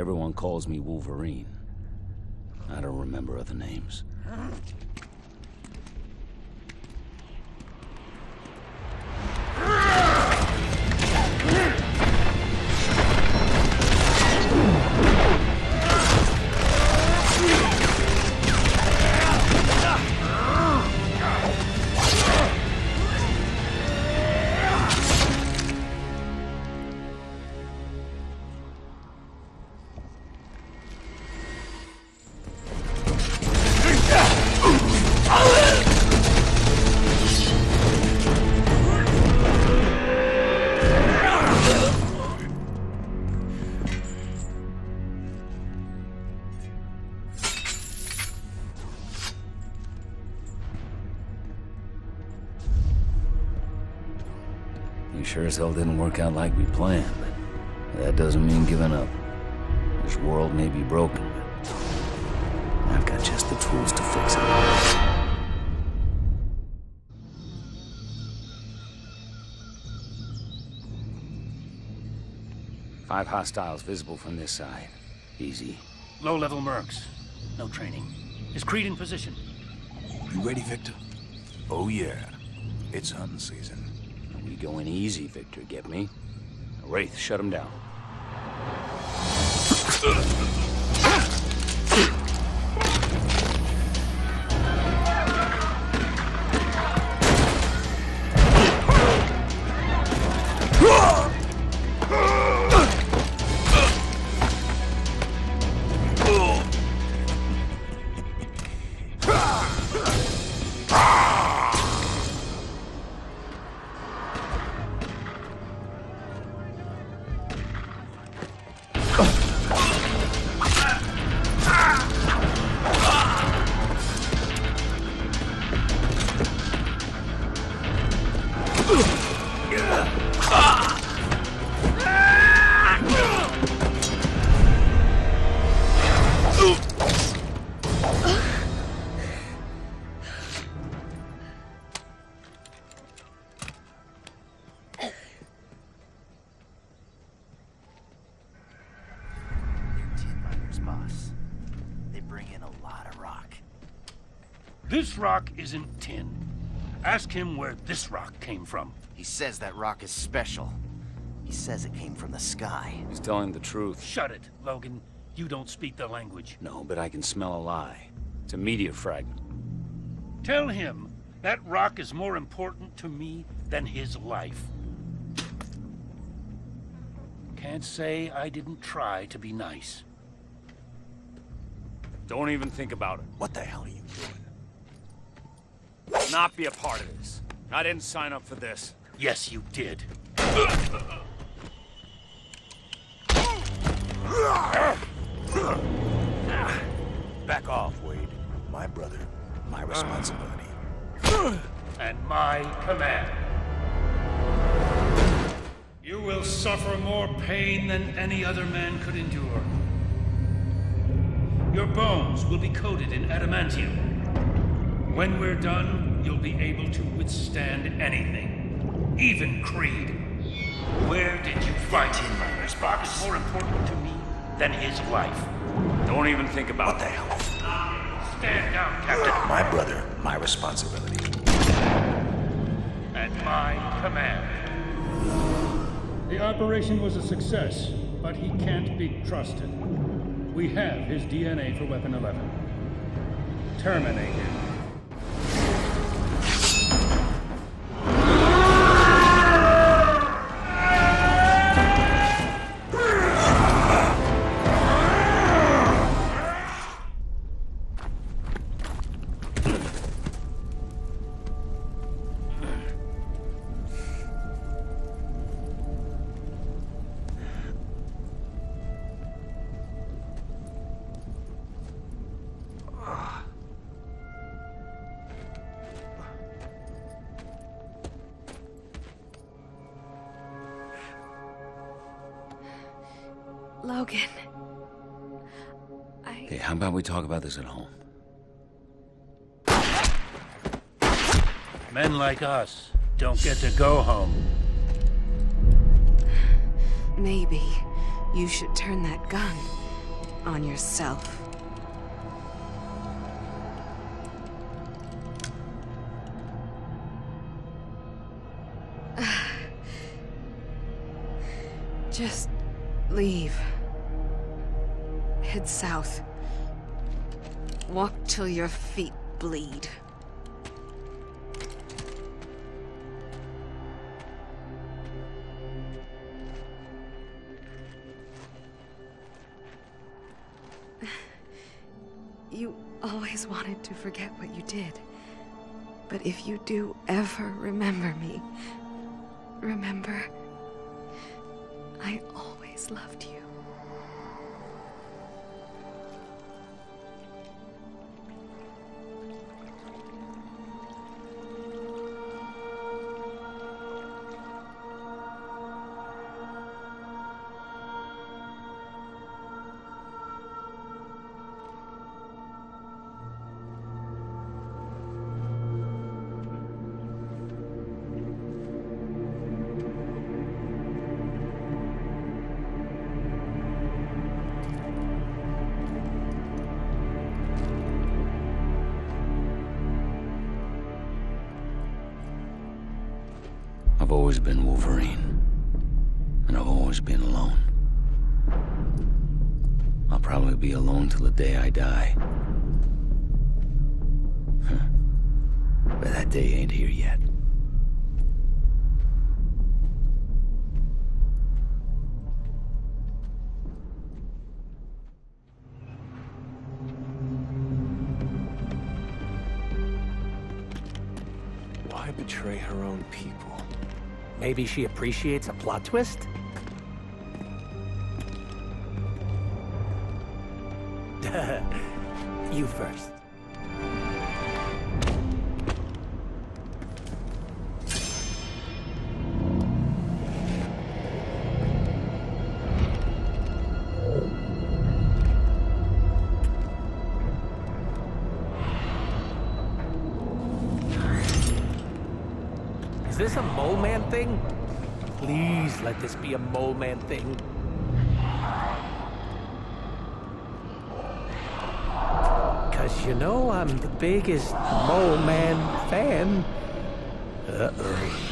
everyone calls me Wolverine. I don't remember other names. Sure as hell didn't work out like we planned, but that doesn't mean giving up. This world may be broken, but I've got just the tools to fix it. 5 hostiles visible from this side. Easy. Low-level mercs. No training. Is Creed in position? You ready, Victor? Oh yeah. It's hunting season. We going easy, Victor, get me? Wraith, shut him down. This rock isn't tin. Ask him where this rock came from. He says that rock is special. He says it came from the sky. He's telling the truth. Shut it, Logan. You don't speak the language. No, but I can smell a lie. It's a meteor fragment. Tell him that rock is more important to me than his life. Can't say I didn't try to be nice. Don't even think about it. What the hell are you doing? Not be a part of this. I didn't sign up for this. Yes, you did. Back off, Wade. My brother, my responsibility. And my command. You will suffer more pain than any other man could endure. Your bones will be coated in adamantium. When we're done, you'll be able to withstand anything. Even Creed. Where did you fight him? This rock is more important to me than his life. Don't even think about What the hell? Stand down, Captain. My brother, my responsibility. And my command. The operation was a success, but he can't be trusted. We have his DNA for Weapon 11. Terminate him. Logan. Hey, how about we talk about this at home? Men like us don't get to go home. Maybe you should turn that gun on yourself. Just leave. Head south. Walk till your feet bleed. You always wanted to forget what you did. But if you do ever remember me, remember, I always loved you. I've always been Wolverine, and I've always been alone. I'll probably be alone till the day I die. But that day ain't here yet. Why betray her own people? Maybe she appreciates a plot twist? You first. Is this a mole man thing? Please let this be a mole man thing. Cause you know I'm the biggest mole man fan. Uh-oh.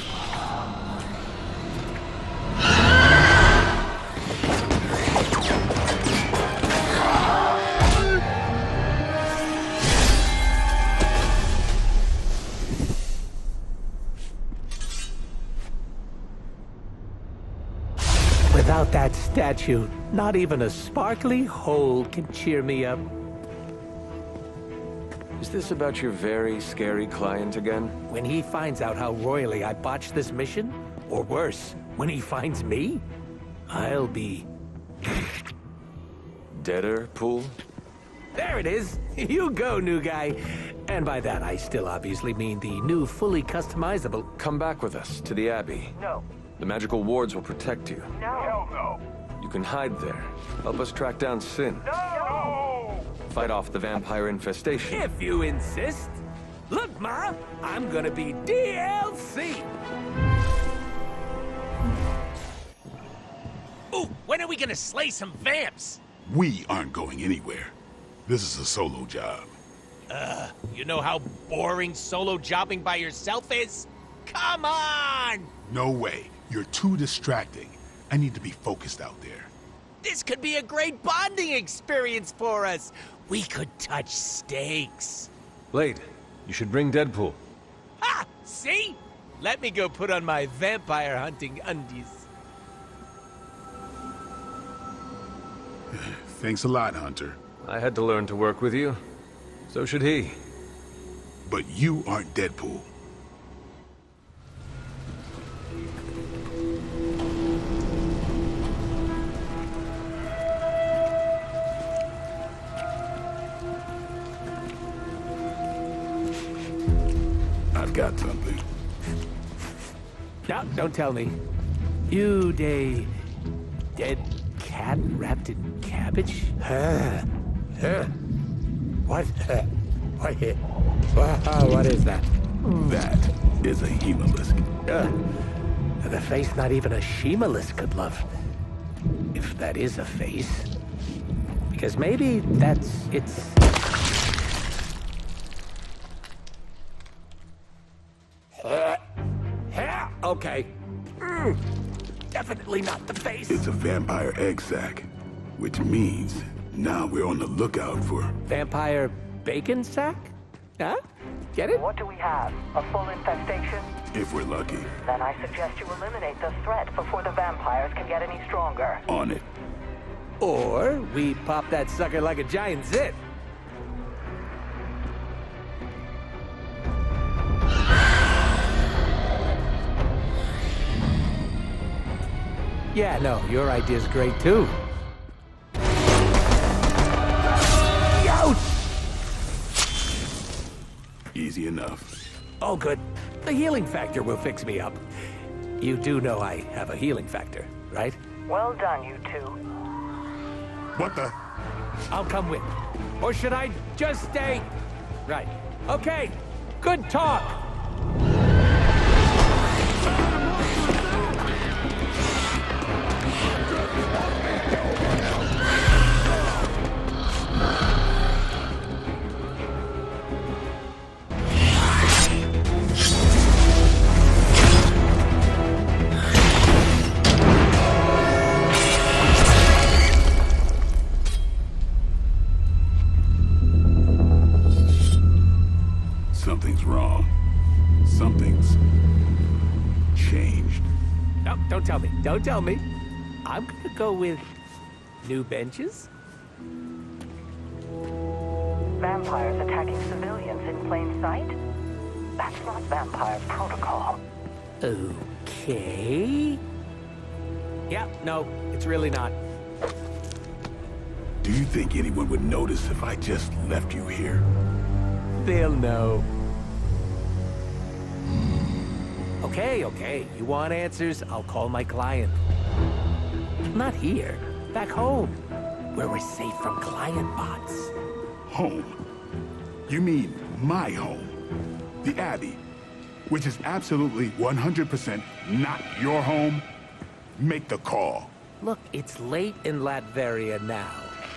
Without that statue, not even a sparkly hole can cheer me up. Is this about your very scary client again? When he finds out how royally I botched this mission, or worse, when he finds me, I'll be... Deader pool? There it is! You go, new guy! And by that, I still obviously mean the new, fully customizable... Come back with us to the Abbey. No. The magical wards will protect you. No. Hell no. You can hide there. Help us track down Sin. No! Fight off the vampire infestation. If you insist. Look, Ma, I'm gonna be DLC. Ooh, when are we gonna slay some vamps? We aren't going anywhere. This is a solo job. You know how boring solo jobbing by yourself is? Come on! No way. You're too distracting. I need to be focused out there. This could be a great bonding experience for us. We could touch stakes. Blade, you should bring Deadpool. Ha! See? Let me go put on my vampire hunting undies. Thanks a lot, Hunter. I had to learn to work with you. So should he. But you aren't Deadpool. I've got something. No, don't tell me. You dead cat wrapped in cabbage? What? What is that? That is a hemolisk. The face not even a shemalisk could love. If that is a face. Because maybe it's... Okay. Definitely not the face. It's a vampire egg sac, which means now we're on the lookout for... Vampire bacon sack? Huh? Get it? What do we have? A full infestation? If we're lucky. Then I suggest you eliminate the threat before the vampires can get any stronger. On it. Or we pop that sucker like a giant zit. Yeah, no, your idea's great too. Ouch! Easy enough. Oh, good. The healing factor will fix me up. You do know I have a healing factor, right? Well done, you two. What the? I'll come with. Or should I just stay? Right. Okay. Good talk. Something's wrong. Something's changed. No, don't tell me. Don't tell me. I'm gonna go with new benches. Vampires attacking civilians in plain sight? That's not vampire protocol. Okay. Yeah, no, it's really not. Do you think anyone would notice if I just left you here? They'll know. Okay. You want answers? I'll call my client. Not here. Back home. Where we're safe from client bots. Home? You mean my home? The Abbey, which is absolutely 100% not your home? Make the call. Look, it's late in Latveria now.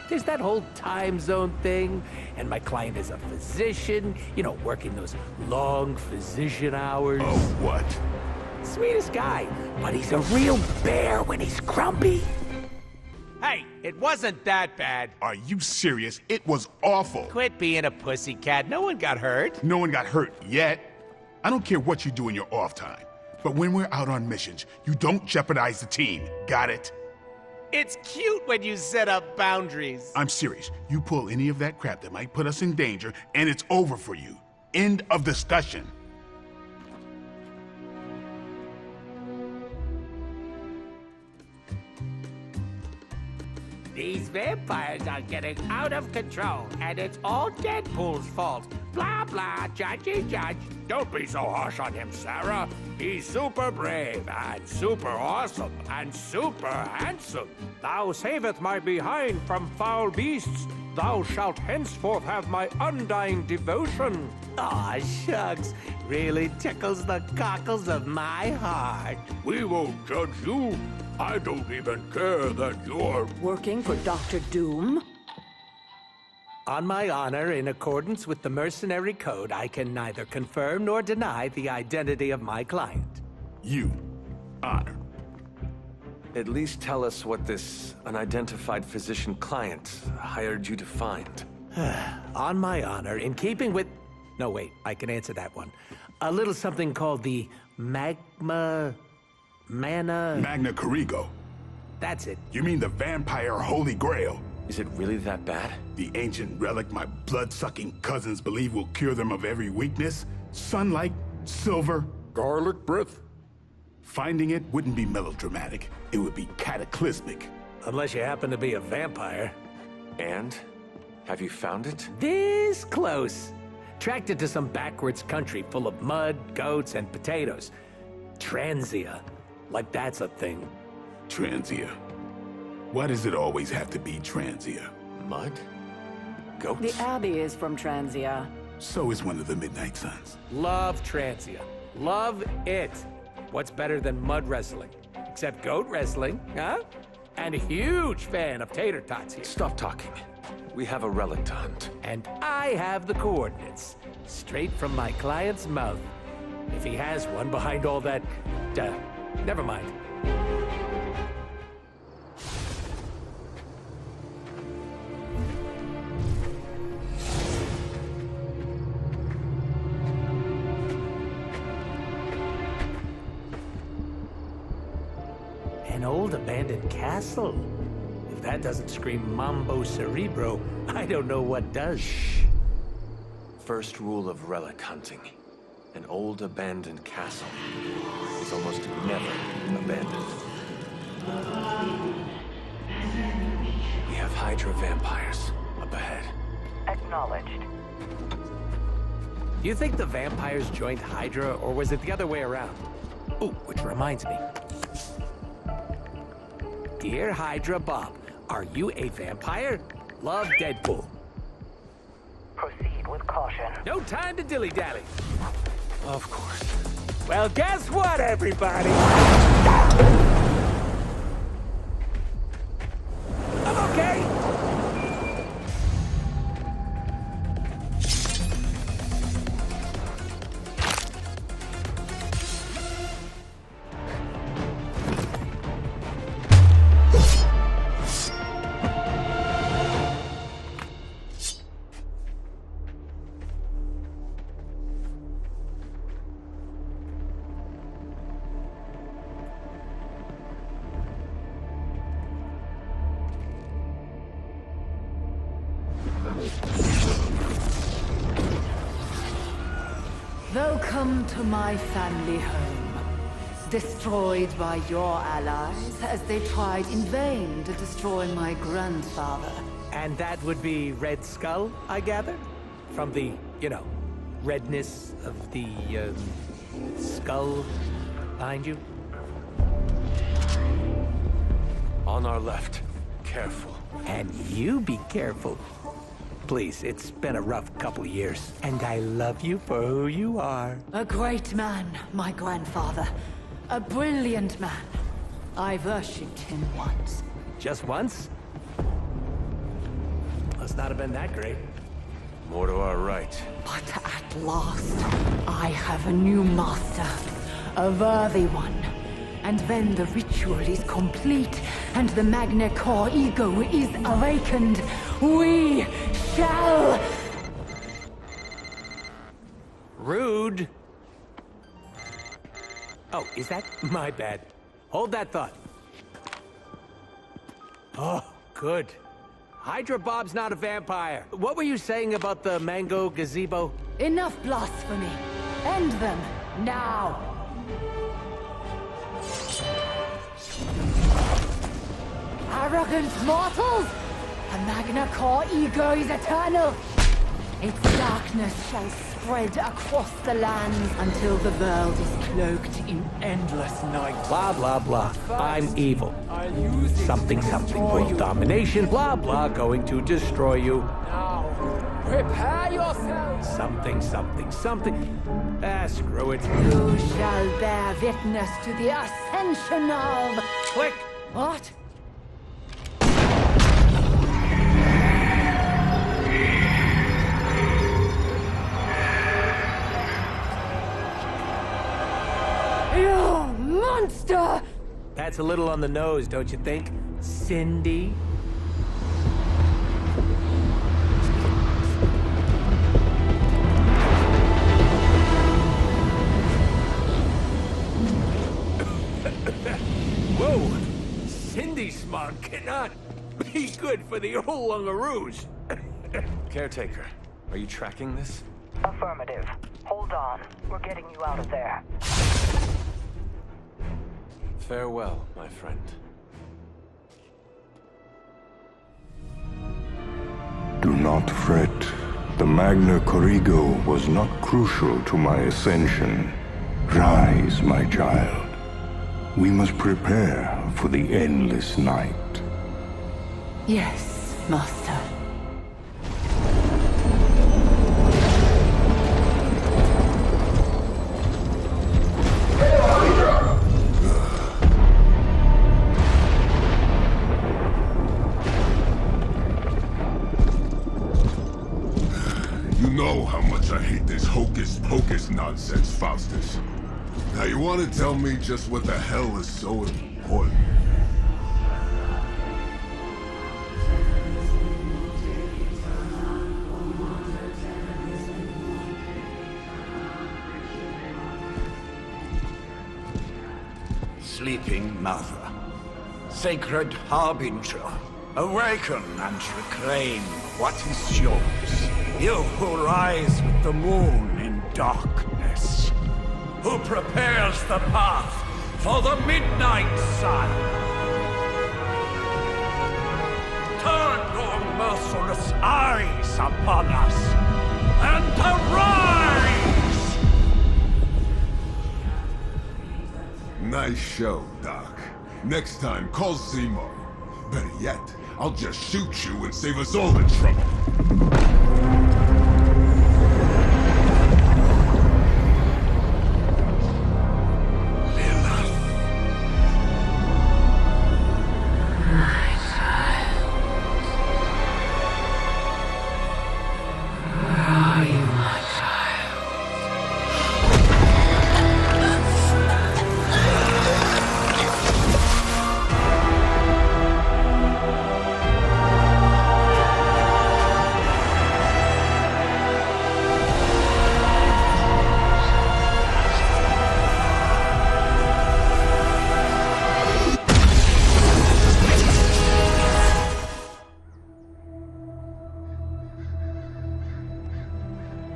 There's that whole time zone thing, and my client is a physician, you know, working those long physician hours. Oh, what? Sweetest guy, but he's a real bear when he's grumpy. Hey, it wasn't that bad. Are you serious? It was awful. Quit being a pussycat. No one got hurt. No one got hurt yet. I don't care what you do in your off time, but when we're out on missions, you don't jeopardize the team. Got it? It's cute when you set up boundaries. I'm serious. You pull any of that crap that might put us in danger, and it's over for you. End of discussion. These vampires are getting out of control, and it's all Deadpool's fault. Blah, blah, judgy judge. Don't be so harsh on him, Sarah. He's super brave, and super awesome, and super handsome. Thou saveth my behind from foul beasts. Thou shalt henceforth have my undying devotion. Aw, shucks. Really tickles the cockles of my heart. We won't judge you. I don't even care that you're... Working for Dr. Doom? On my honor, in accordance with the mercenary code, I can neither confirm nor deny the identity of my client. You. Honor. At least tell us what this unidentified physician client hired you to find. On my honor, in keeping with... No, wait, I can answer that one. A little something called the Magna Corrigo. That's it. You mean the vampire Holy Grail? Is it really that bad? The ancient relic my blood-sucking cousins believe will cure them of every weakness? Sunlight, silver, Garlic breath? Finding it wouldn't be melodramatic. It would be cataclysmic. Unless you happen to be a vampire. And? Have you found it? This close. Tracked it to some backwards country full of mud, goats, and potatoes. Transia. Like that's a thing. Transia. Why does it always have to be Transia? Mud? Goats? The Abbey is from Transia. So is one of the Midnight Suns. Love Transia. Love it. What's better than mud wrestling? Except goat wrestling, huh? and a huge fan of tater tots here. Stop talking. We have a relic to hunt. And I have the coordinates, straight from my client's mouth. If he has one behind all that, never mind. An old abandoned castle. If that doesn't scream Mambo Cerebro, I don't know what does. Shh. First rule of relic hunting. An old abandoned castle is almost never abandoned. We have Hydra vampires up ahead. Acknowledged. Do you think the vampires joined Hydra, or was it the other way around? Oh, which reminds me. Dear Hydra Bob, are you a vampire? Love, Deadpool. Proceed with caution. No time to dilly-dally. Of course. Well, guess what, everybody? I'm okay. Welcome to my family home. Destroyed by your allies as they tried in vain to destroy my grandfather. And that would be Red Skull, I gather? From the, redness of the, skull behind you? On our left. Careful. And you be careful. Please, it's been a rough couple of years, and I love you for who you are. A great man, my grandfather. A brilliant man. I worshipped him once. Just once? Must not have been that great. More to our right. But at last, I have a new master. A worthy one. And when the ritual is complete and the Magna Core ego is awakened, we shall... Rude. Oh, is that my bad? Hold that thought. Oh, good. Hydra Bob's not a vampire. What were you saying about the mango gazebo? Enough blasphemy. End them, now. Arrogant mortals! The Magna Core ego is eternal. Its darkness shall spread across the lands until the world is cloaked in endless night. Blah, blah, blah. I'm evil. Something, world domination, blah, blah, going to destroy you. Now, prepare yourselves. Something. Screw it. You shall bear witness to the ascension of... Click! What? You monster! That's a little on the nose, don't you think, Cindy? Whoa! Cindy smog cannot be good for the old Lungaroos. Caretaker, are you tracking this? Affirmative. Hold on. We're getting you out of there. Farewell, my friend. Do not fret. The Magna Corrigo was not crucial to my ascension. Rise, my child. We must prepare for the endless night. Yes, Master. nonsense, Faustus. Now you want to tell me just what the hell is so important? Sleeping Mother, Sacred Harbinger, awaken and reclaim what is yours. You who rise with the moon in darkness, who prepares the path for the midnight sun. Turn your merciless eyes upon us, and arise! Nice show, Doc. Next time, call Seymour. Better yet, I'll just shoot you and save us all the trouble.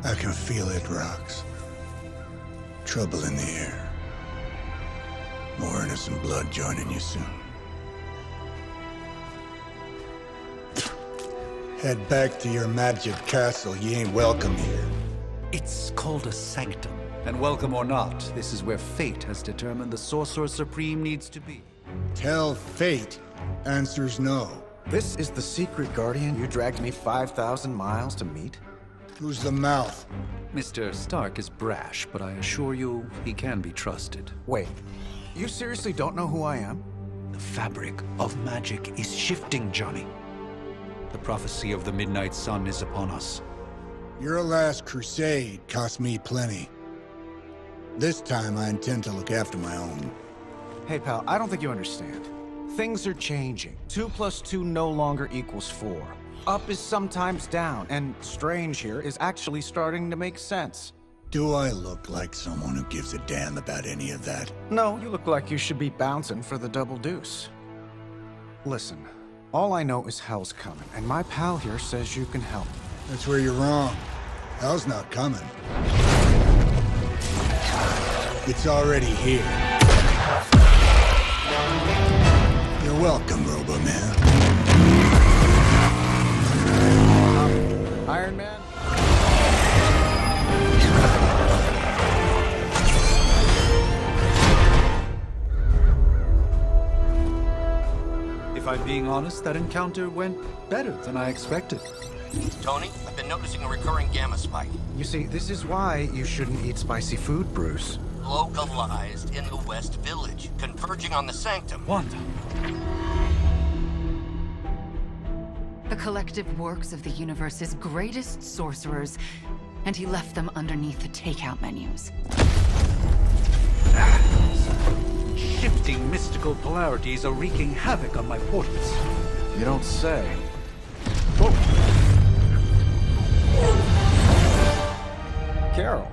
I can feel it, Rox. Trouble in the air. More innocent blood joining you soon. Head back to your magic castle. You ain't welcome here. It's called a Sanctum. And welcome or not, this is where fate has determined the Sorcerer Supreme needs to be. Tell fate. Answers no. This is the secret guardian you dragged me 5,000 miles to meet? Who's the mouth? Mr. Stark is brash, but I assure you, he can be trusted. Wait, you seriously don't know who I am? The fabric of magic is shifting, Johnny. The prophecy of the Midnight Sun is upon us. Your last crusade cost me plenty. This time I intend to look after my own. Hey pal, I don't think you understand. Things are changing. 2 + 2 no longer equals 4. Up is sometimes down, and strange here is actually starting to make sense. Do I look like someone who gives a damn about any of that? No, you look like you should be bouncing for the double deuce. Listen, all I know is hell's coming, and my pal here says you can help. That's where you're wrong. Hell's not coming. It's already here. You're welcome, Robo-Man. Iron Man? If I'm being honest, that encounter went better than I expected. Tony, I've been noticing a recurring gamma spike. You see, this is why you shouldn't eat spicy food, Bruce. Localized in the West Village, converging on the Sanctum. Wanda. The collective works of the universe's greatest sorcerers, and he left them underneath the takeout menus. Shifting mystical polarities are wreaking havoc on my portals. You don't say. Whoa. Carol.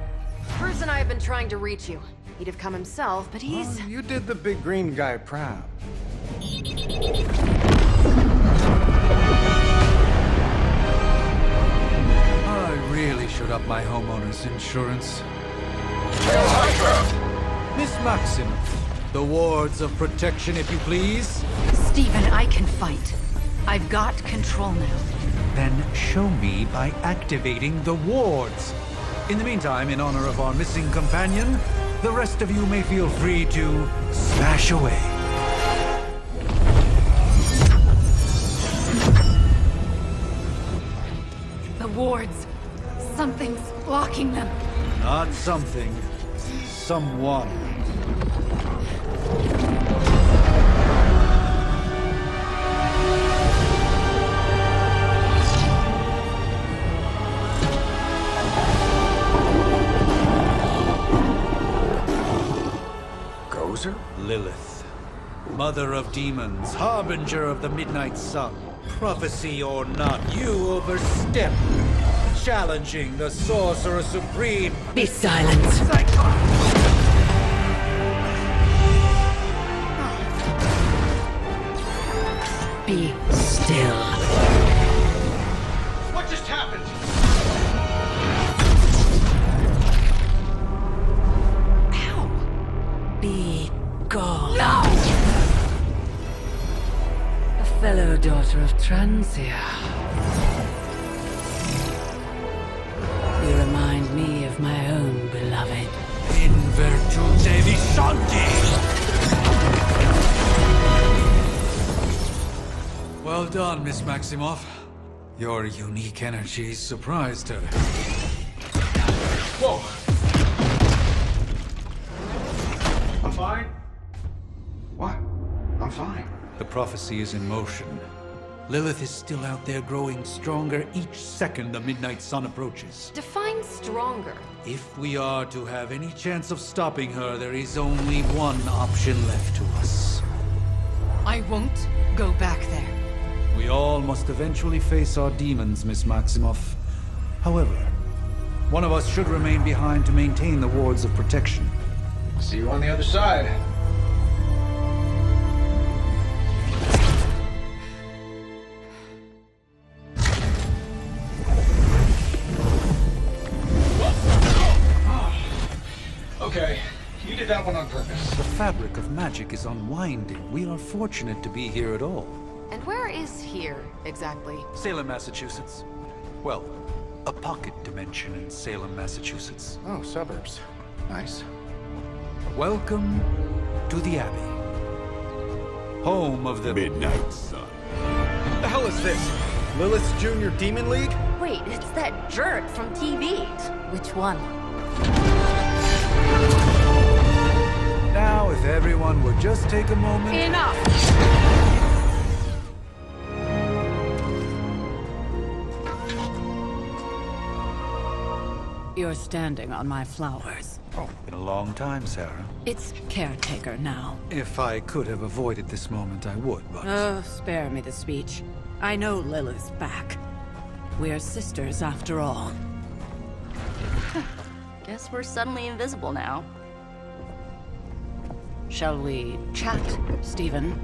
Bruce and I have been trying to reach you. He'd have come himself, but he's... Oh, you did the big green guy proud. I really should up my homeowner's insurance. Kill Hydra! Miss Maximoff, the wards of protection, if you please. Stephen, I can fight. I've got control now. Then show me by activating the wards. In the meantime, in honor of our missing companion, the rest of you may feel free to smash away. The wards. Something's blocking them. Not something. Someone. poser? Lilith, mother of demons, harbinger of the midnight sun. Prophecy or not, you overstep, challenging the Sorcerer Supreme. Be silent. Be still. What just happened? Be gone. No! A fellow daughter of Transia. You remind me of my own beloved. In virtute vishanti! Well done, Miss Maximoff. Your unique energy surprised her. Whoa! I'm fine. What? I'm fine. The prophecy is in motion. Lilith is still out there growing stronger each second the midnight sun approaches. Define stronger. If we are to have any chance of stopping her, there is only one option left to us. I won't go back there. We all must eventually face our demons, Miss Maximoff. However, one of us should remain behind to maintain the wards of protection. See you on the other side. Okay, you did that one on purpose. The fabric of magic is unwinding. We are fortunate to be here at all. And where is here, exactly? Salem, Massachusetts. Well, a pocket dimension in Salem, Massachusetts. Oh, suburbs. Nice. Welcome to the Abbey. Home of the Midnight Sun. The hell is this? Lilith's Junior Demon League? Wait, it's that jerk from TV. Which one? Now, if everyone would just take a moment... Enough! You're standing on my flowers. Oh, been a long time, Sarah. It's caretaker now. If I could have avoided this moment, I would, but... Oh, spare me the speech. I know Lilith's back. We're sisters after all. Guess we're suddenly invisible now. Shall we chat, Stephen?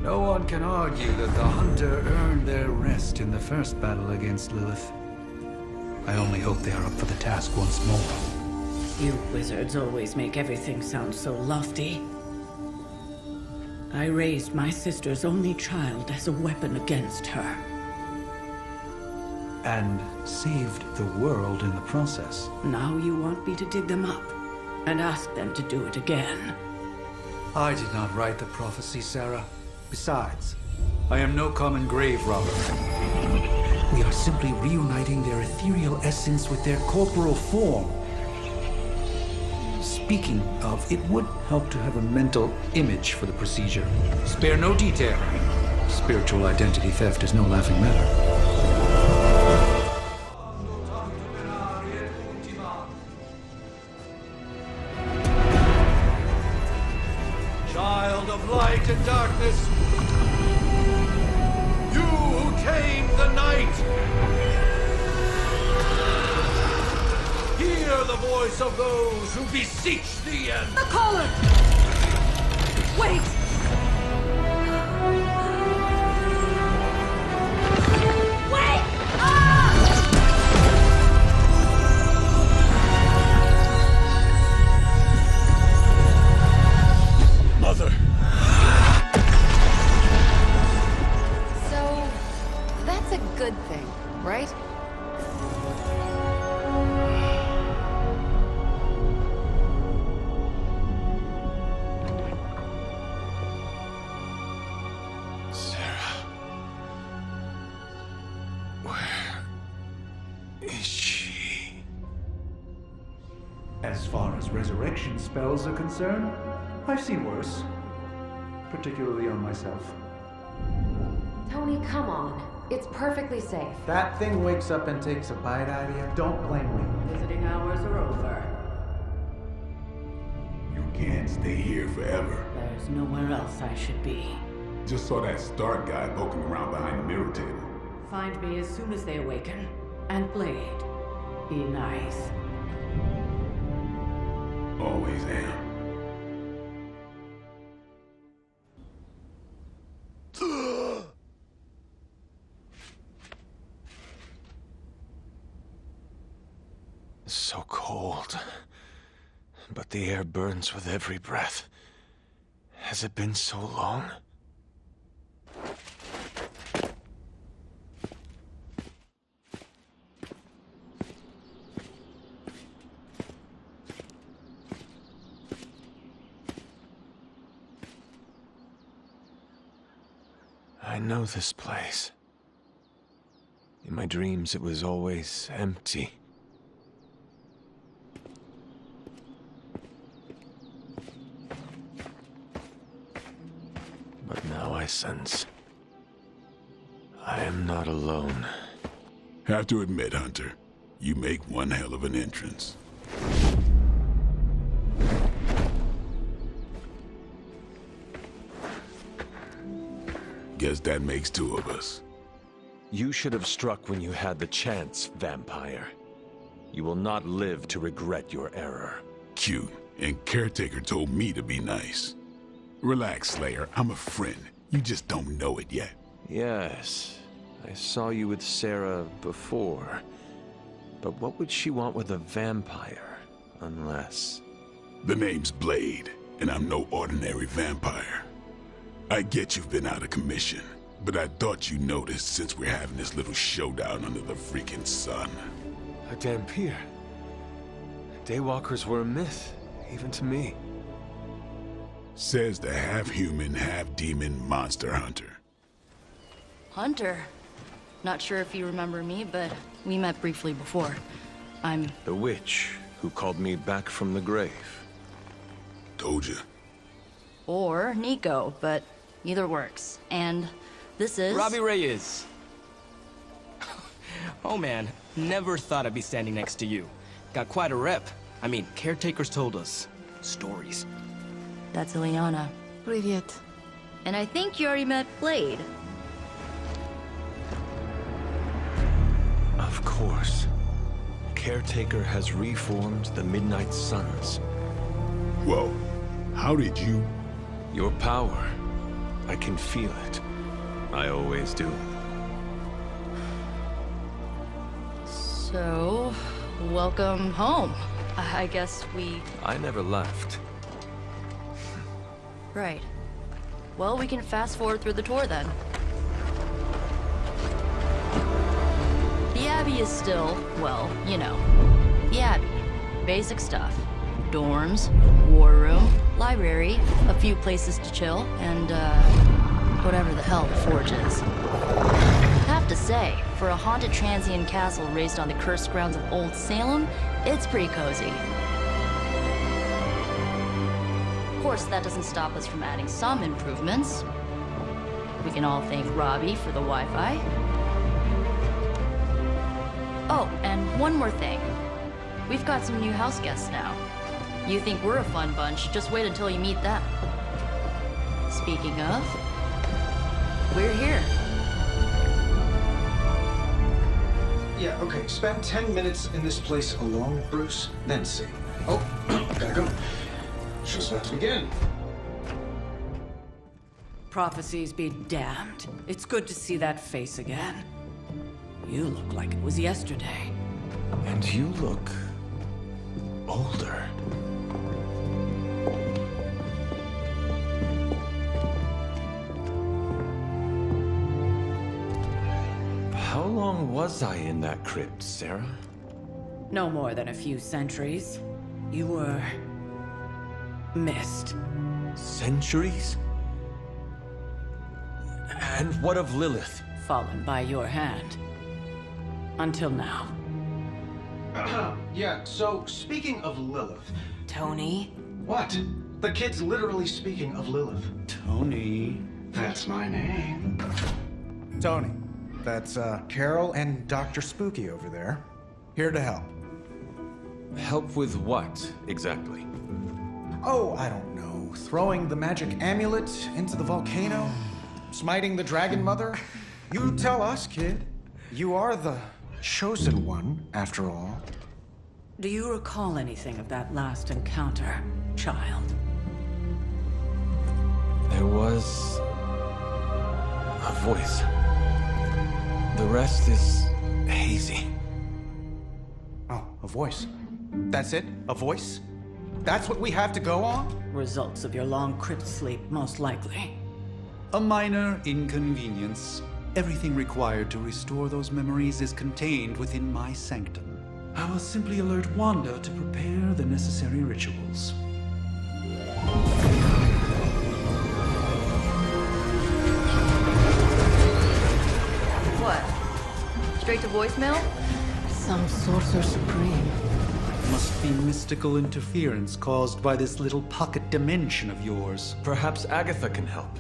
No one can argue that the Hunter earned their rest in the first battle against Lilith. I only hope they are up for the task once more. You wizards always make everything sound so lofty. I raised my sister's only child as a weapon against her. And saved the world in the process. Now you want me to dig them up and ask them to do it again. I did not write the prophecy, Sarah. Besides, I am no common grave robber. We are simply reuniting their ethereal essence with their corporal form. Speaking of, it would help to have a mental image for the procedure. Spare no detail. Spiritual identity theft is no laughing matter. Child of light and darkness, you who tame the night, hear the voice of those who beseech thee and... The collar! Wait! Wait! Mother! So, that's a good thing, right? Sarah. Where is she? As far as resurrection spells are concerned, I've seen worse. Particularly on myself. Tony, come on. It's perfectly safe. That thing wakes up and takes a bite out of you. Don't blame me. Visiting hours are over. can't stay here forever. There's nowhere else I should be. Just saw that Stark guy poking around behind the mirror table. Find me as soon as they awaken. And Blade, be nice. Always am. So cold. But the air burns with every breath. Has it been so long? I know this place. In my dreams, it was always empty. But now I sense I am not alone. Have to admit, Hunter, you make one hell of an entrance. Guess that makes two of us. You should have struck when you had the chance, vampire. You will not live to regret your error. Cute, and Caretaker told me to be nice. Relax, Slayer. I'm a friend. You just don't know it yet. Yes, I saw you with Sarah before. But what would she want with a vampire, unless... The name's Blade, and I'm no ordinary vampire. I get you've been out of commission, but I thought you noticed since we're having this little showdown under the freaking sun. A Dampier. Daywalkers were a myth, even to me. Says the half-human, half-demon monster hunter. Hunter. Not sure if you remember me, but we met briefly before. I'm... The witch who called me back from the grave. Told you. Or Nico, but either works. And this is... Robbie Reyes. Oh man, never thought I'd be standing next to you. Got quite a rep. I mean, caretakers told us stories. That's Ileana. Привет. And I think you already met Blade. Of course. Caretaker has reformed the Midnight Suns. Whoa. How did you... Your power. I can feel it. I always do. So, welcome home. I guess we... I never left. Right. Well, we can fast forward through the tour then. The Abbey is still, well, you know, the Abbey. Basic stuff. Dorms, war room, library, a few places to chill, and, whatever the hell the Forge is. Have to say, for a haunted transient castle raised on the cursed grounds of Old Salem, it's pretty cozy. Of course, that doesn't stop us from adding some improvements. We can all thank Robbie for the Wi-Fi. Oh, and one more thing. We've got some new house guests now. You think we're a fun bunch, just wait until you meet them. Speaking of, we're here. Yeah, okay. Spend 10 minutes in this place alone, Bruce, then see. Oh, gotta go. Show's about to begin. Prophecies be damned. It's good to see that face again. You look like it was yesterday. And you look... older. How long was I in that crypt, Sarah? No more than a few centuries. You were... missed. Centuries? And what of Lilith? Fallen by your hand. Until now. Yeah, so speaking of Lilith... Tony? What? The kid's literally speaking of Lilith. Tony. That's my name. Tony. That's, Carol and Dr. Spooky over there. Here to help. Help with what, exactly? Oh, I don't know. Throwing the magic amulet into the volcano? Smiting the Dragon Mother? You tell us, kid. You are the chosen one, after all. Do you recall anything of that last encounter, child? There was a voice. The rest is hazy. Oh, a voice. That's it? A voice? That's what we have to go on? Results of your long crypt sleep, most likely. A minor inconvenience. Everything required to restore those memories is contained within my sanctum. I will simply alert Wanda to prepare the necessary rituals. What? Straight to voicemail? Some sorcerer supreme. Must be mystical interference caused by this little pocket dimension of yours. Perhaps Agatha can help.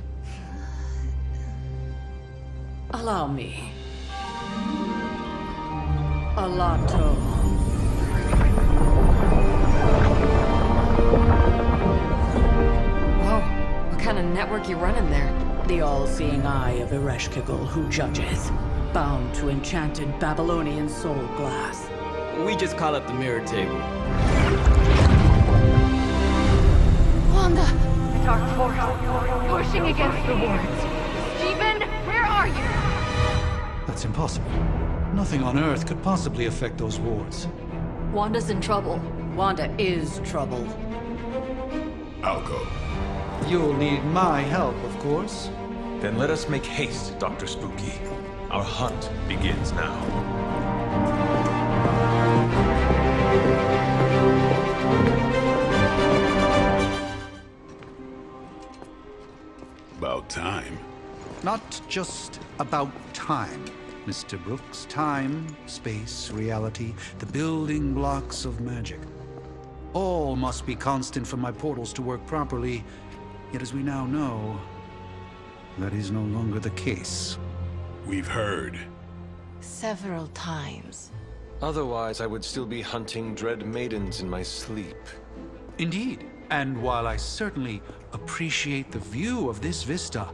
Allow me. Alato. Whoa, what kind of network you running there? The all-seeing eye of Ereshkigal who judges, bound to enchanted Babylonian soul glass. We just call it the mirror table. Wanda! Dark force, pushing against the wards. Stephen, where are you? That's impossible. Nothing on Earth could possibly affect those wards. Wanda's in trouble. Wanda is troubled. I'll go. You'll need my help, of course. Then let us make haste, Dr. Spooky. Our hunt begins now. About time. Not just about time, Mr. Brooks. Time, space, reality, the building blocks of magic. All must be constant for my portals to work properly. Yet as we now know, that is no longer the case. We've heard. Several times. Otherwise, I would still be hunting dread maidens in my sleep. Indeed. And while I certainly appreciate the view of this vista,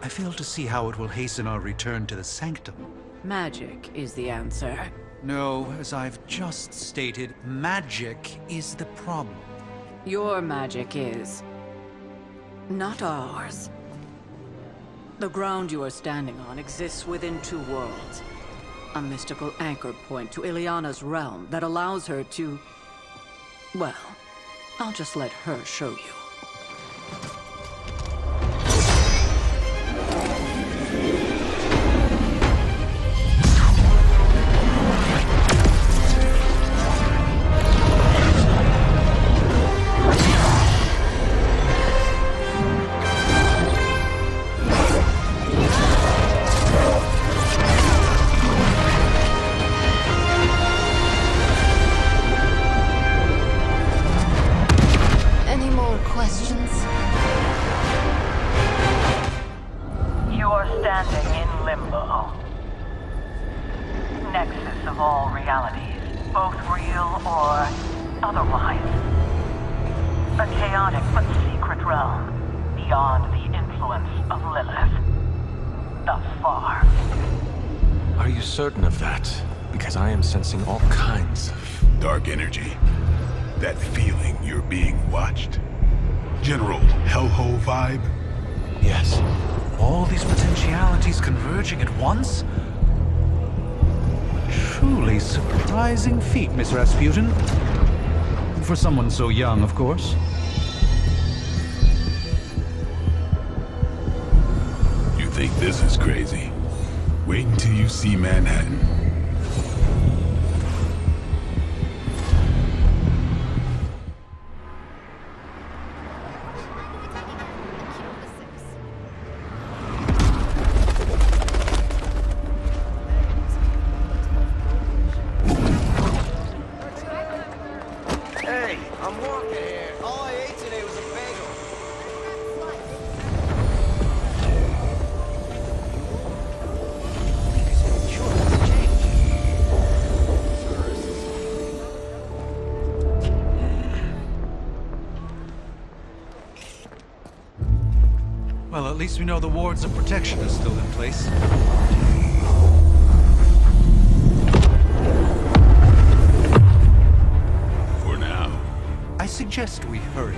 I fail to see how it will hasten our return to the Sanctum. Magic is the answer. No, as I've just stated, magic is the problem. Your magic is not ours. The ground you are standing on exists within two worlds. A mystical anchor point to Ileana's realm that allows her to... Well, I'll just let her show you. Standing in Limbo. Nexus of all realities, both real or otherwise. A chaotic but secret realm, beyond the influence of Lilith. Thus far. Are you certain of that? Because I am sensing all kinds of... dark energy. That feeling you're being watched. General hellhole vibe? Yes. All these potentialities converging at once? Truly surprising feat, Miss Rasputin. For someone so young, of course. You think this is crazy? Wait until you see Manhattan. at least we know the wards of protection are still in place. For now. I suggest we hurry.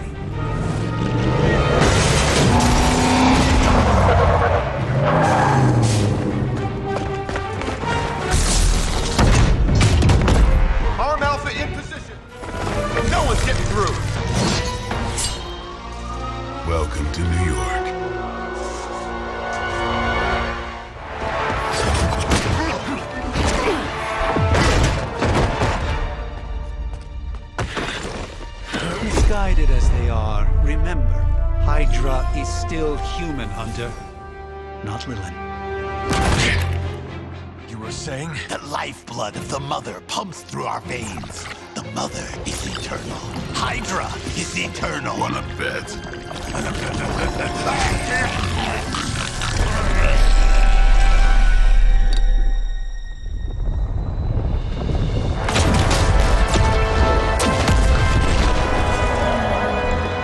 Arm Alpha in position. No one's getting through. Welcome to New York. Misguided as they are, remember, Hydra is still human, Hunter. Not Lilith. You were saying? The lifeblood of the Mother pumps through our veins. The Mother is eternal. Hydra is eternal. Wanna bet?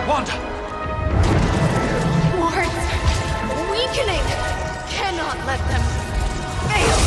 Wanda! Wards! Weakening! Cannot let them fail!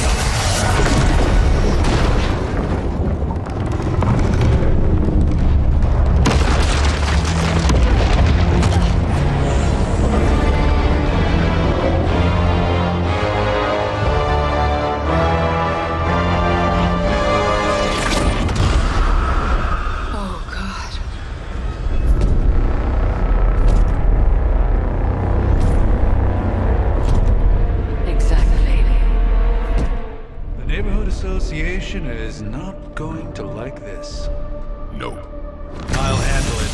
Association is not going to like this. Nope. I'll handle it.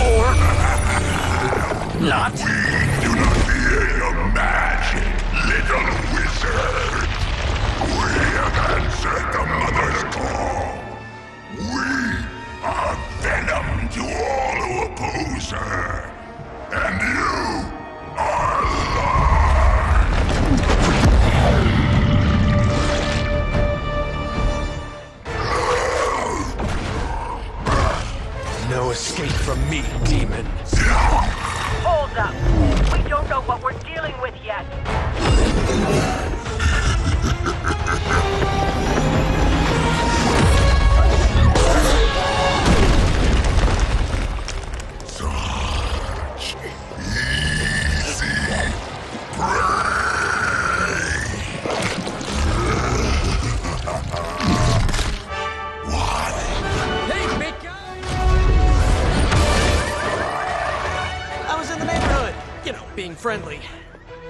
Or not. We do not fear your magic, little wizard. We have answered the Mother's call. We are Venom to all who oppose her. And you are no escape from me, demon. Hold up. We don't know what we're dealing with yet. Being friendly.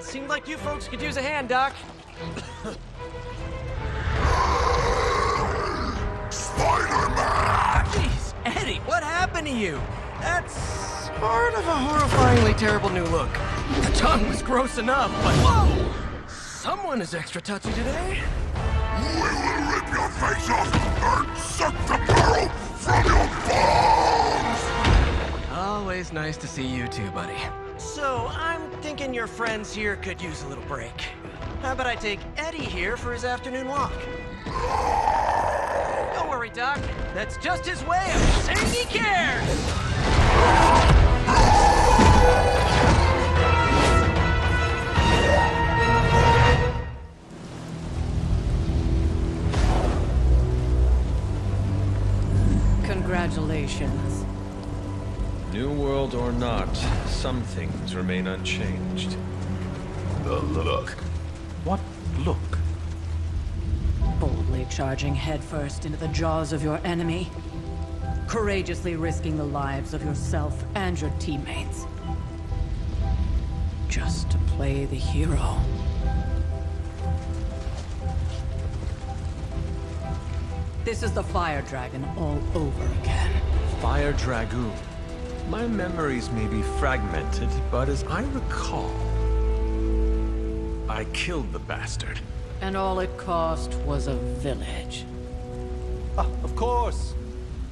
Seemed like you folks could use a hand, Doc. Spider-Man! Jeez, Eddie, what happened to you? That's sort of a horrifyingly terrible new look. The tongue was gross enough, but whoa! Someone is extra touchy today. We will rip your face off and suck the marrow from your bones! Always nice to see you too, buddy. So, I'm thinking your friends here could use a little break. How about I take Eddie here for his afternoon walk? Don't worry, Doc. That's just his way of saying he cares! Congratulations. New world or not, some things remain unchanged. The look. What look? Boldly charging headfirst into the jaws of your enemy. Courageously risking the lives of yourself and your teammates. Just to play the hero. This is the Fire Dragon all over again. Fire Dragoon. My memories may be fragmented, but as I recall, I killed the bastard. And all it cost was a village. Ah, of course.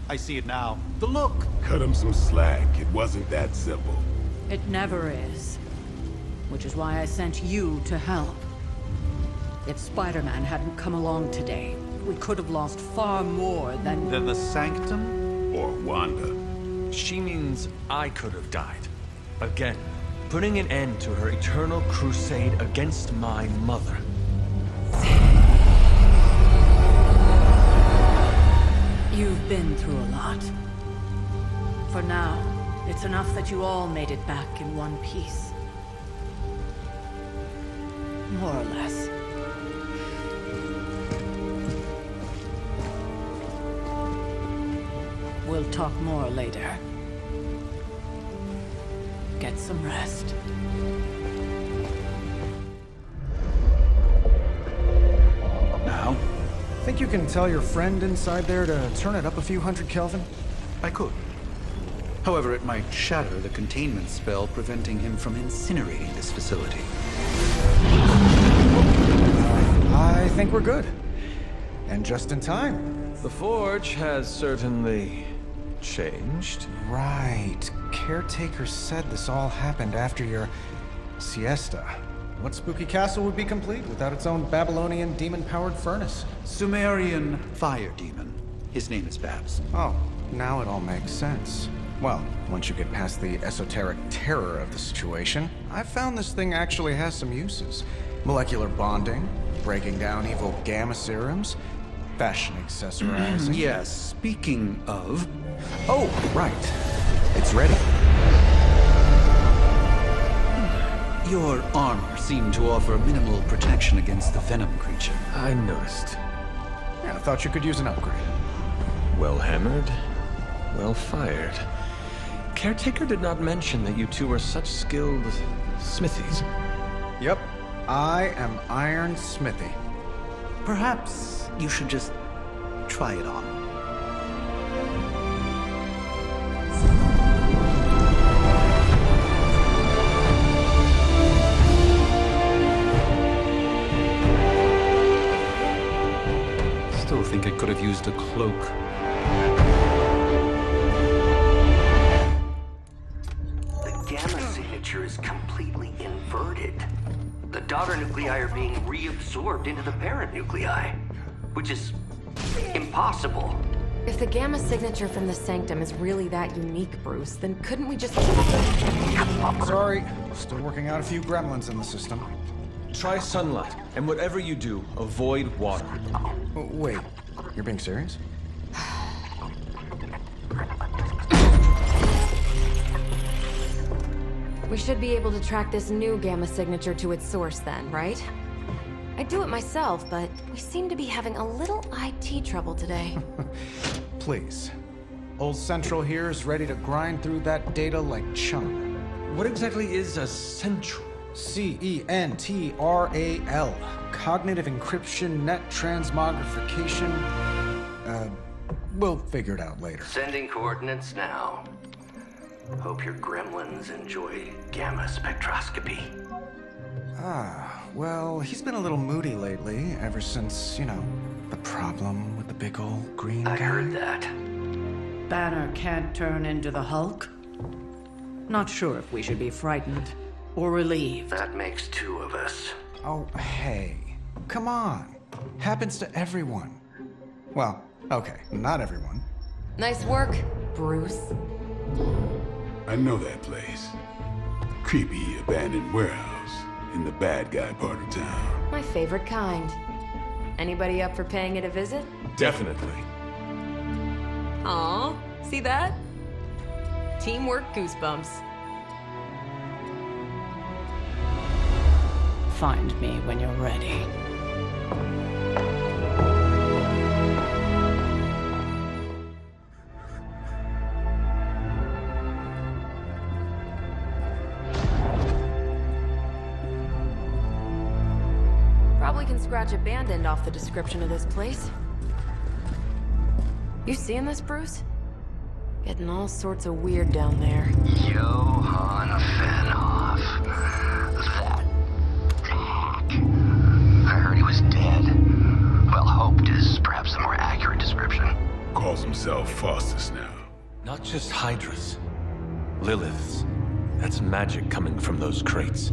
I see it now. The look. Cut him some slack. It wasn't that simple. It never is. Which is why I sent you to help. If Spider-Man hadn't come along today, we could have lost far more than... Than the Sanctum? Or Wanda? She means I could have died. Again, putting an end to her eternal crusade against my mother. You've been through a lot. For now, it's enough that you all made it back in one piece. More or less. We'll talk more later. Get some rest. Now? Think you can tell your friend inside there to turn it up a few hundred Kelvin? I could. However, it might shatter the containment spell preventing him from incinerating this facility. I think we're good. And just in time. The Forge has certainly changed. Right. Caretaker said this all happened after your siesta. What spooky castle would be complete without its own Babylonian demon-powered furnace? Sumerian fire demon. His name is Babs. Oh, now it all makes sense. Well, once you get past the esoteric terror of the situation, I've found this thing actually has some uses. Molecular bonding, breaking down evil gamma serums, fashion accessorizing. Yes, speaking of... Oh, right. It's ready. Your armor seemed to offer minimal protection against the Venom creature. I noticed. Yeah, I thought you could use an upgrade. Well hammered, well fired. Caretaker did not mention that you two are such skilled smithies. Yep, I am Iron Smithy. Perhaps you should just try it on. Still think it could have used a cloak. The gamma signature is completely inverted. The daughter nuclei are being reabsorbed into the parent nuclei, which is impossible. If the gamma signature from the Sanctum is really that unique, Bruce, then couldn't we just... Sorry, still working out a few gremlins in the system. Try sunlight, and whatever you do, avoid water. Wait, you're being serious? We should be able to track this new gamma signature to its source then, right? I'd do it myself, but we seem to be having a little IT trouble today. Please. Old Central here is ready to grind through that data like chum. What exactly is a Central? C-E-N-T-R-A-L. Cognitive encryption, net transmogrification. We'll figure it out later. Sending coordinates now. Hope your gremlins enjoy gamma spectroscopy. Well, he's been a little moody lately, ever since, you know, the problem with the big old green guy. I heard that. Banner can't turn into the Hulk? Not sure if we should be frightened or relieved. That makes two of us. Oh, hey. Come on. Happens to everyone. Well, okay, not everyone. Nice work, Bruce. I know that place. Creepy, abandoned warehouse in the bad guy part of town. My favorite kind. Anybody up for paying it a visit? Definitely. Aw, see that? Teamwork goosebumps. Find me when you're ready. Probably can scratch abandoned off the description of this place. You seeing this, Bruce? Getting all sorts of weird down there. Johann Fenhoff. That hack. I heard he was dead. Well, hoped is perhaps a more accurate description. Calls himself Faustus now. Not just Hydras. Liliths. That's magic coming from those crates.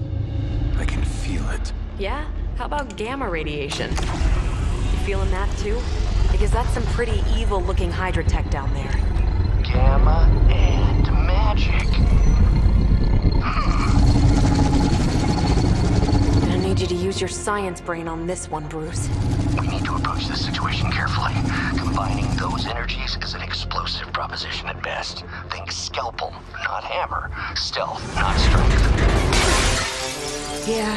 I can feel it. Yeah? How about gamma radiation? If feeling that too? Because that's some pretty evil-looking Hydra tech down there. Gamma and magic. I need you to use your science brain on this one, Bruce. We need to approach this situation carefully. Combining those energies is an explosive proposition at best. Think scalpel, not hammer. Stealth, not strength. Yeah,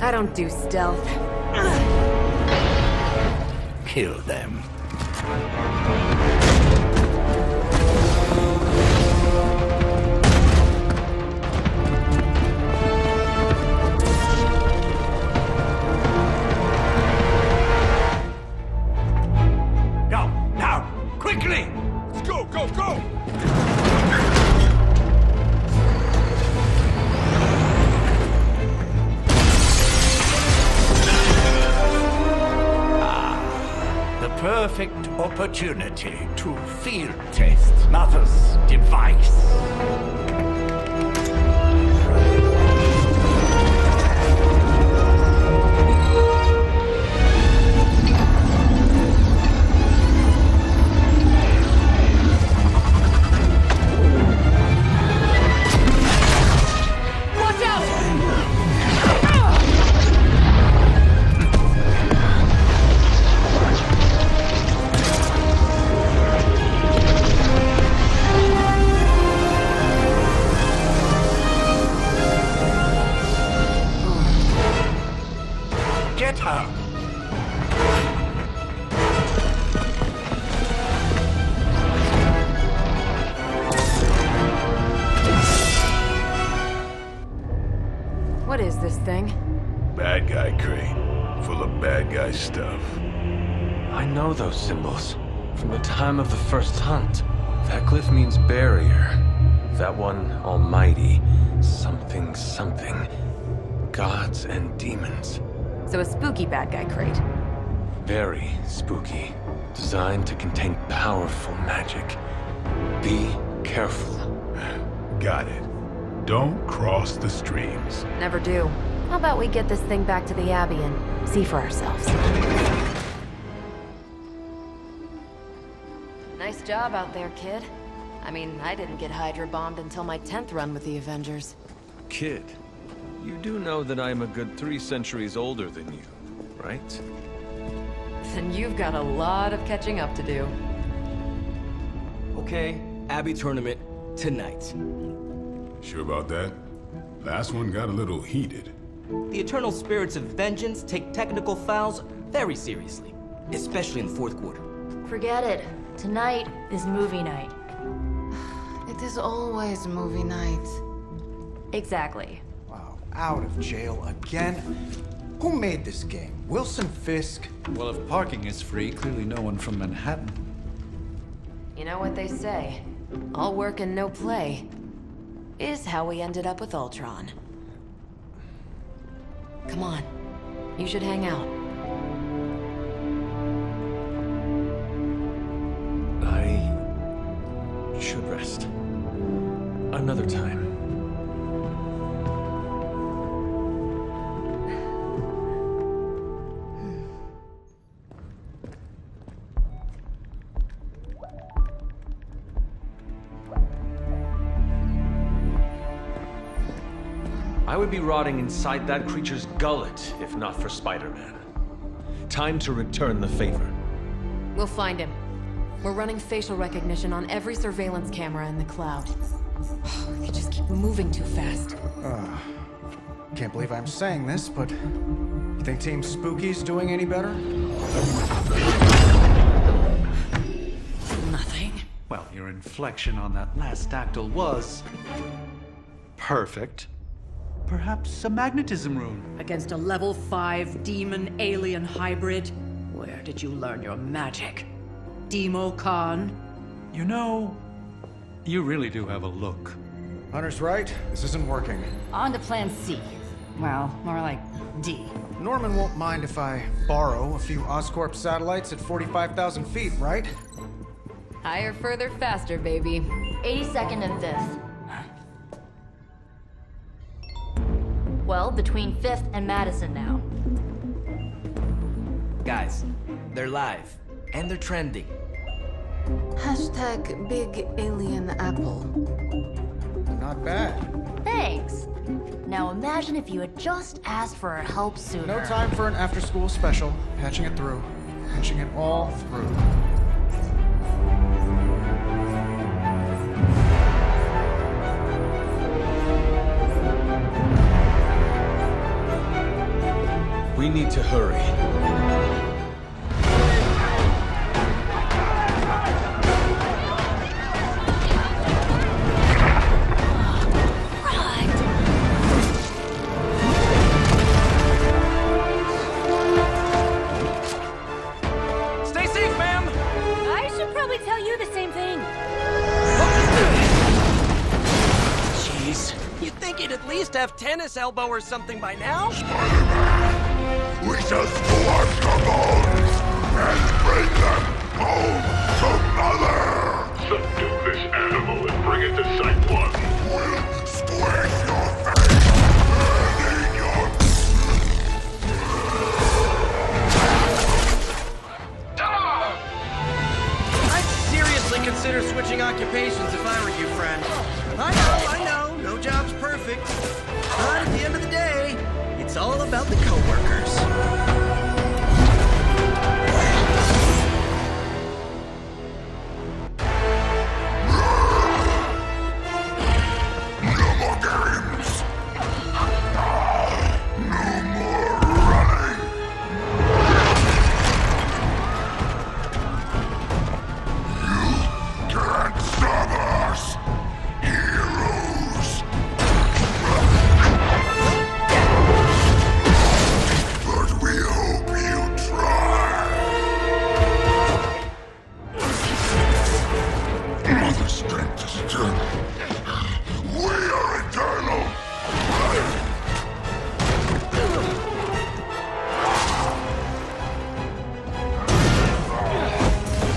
I don't do stealth. Kill them. Go, now, quickly! Let's go, go, go! Perfect opportunity to field test Mother's device. Watch out! Get her! What is this thing? Bad guy crate, full of bad guy stuff. I know those symbols from the time of the first hunt. That glyph means barrier. That one, almighty. Something, something. Gods and demons. So a spooky bad guy crate. Very spooky. Designed to contain powerful magic. Be careful. Got it. Don't cross the streams. Never do. How about we get this thing back to the Abbey and see for ourselves? Nice job out there, kid. I mean, I didn't get Hydra bombed until my 10th run with the Avengers. Kid, you do know that I'm a good 3 centuries older than you, right? Then you've got a lot of catching up to do. Okay, Abbey tournament tonight. Sure about that? Last one got a little heated. The eternal spirits of vengeance take technical fouls very seriously, especially in the fourth quarter. Forget it. Tonight is movie night. It is always movie night. Exactly. Wow, out of jail again? Who made this game? Wilson Fisk? Well, if parking is free, clearly no one from Manhattan. You know what they say? All work and no play is how we ended up with Ultron. Come on. You should hang out. I should rest. Another time. I would be rotting inside that creature's gullet if not for Spider-Man. Time to return the favor. We'll find him. We're running facial recognition on every surveillance camera in the cloud. They just keep moving too fast. Can't believe I'm saying this, but you think Team Spooky's doing any better? Nothing. Well, your inflection on that last dactyl was perfect. Perhaps a magnetism rune. Against a level 5 demon alien hybrid? Where did you learn your magic? Demo Khan? You know, you really do have a look. Hunter's right. This isn't working. On to plan C. Well, more like D. Norman won't mind if I borrow a few Oscorp satellites at 45,000 feet, right? Higher, further, faster, baby. 82nd and 5th. Well, between 5th and Madison now. Guys, They're live, and they're trending. Hashtag Big Alien Apple. Not bad. Thanks. Now imagine if you had just asked for our help sooner. No time for an after-school special. Patching it through. Patching it all through. We need to hurry. Stay safe, ma'am! I should probably tell you the same thing. Jeez, you'd think you'd at least have tennis elbow or something by now? We just squash the bones and bring them home to Mother! Subdue this animal and bring it to Site 1. We'll squish your face and eat your... I'd seriously consider switching occupations if I were you, friend. I know, no job's perfect. But at the end of the day, it's all about the coworkers. No more games! No more running! You can't stop us! Heroes! But we hope you try! Mother's strength is eternal. We are eternal!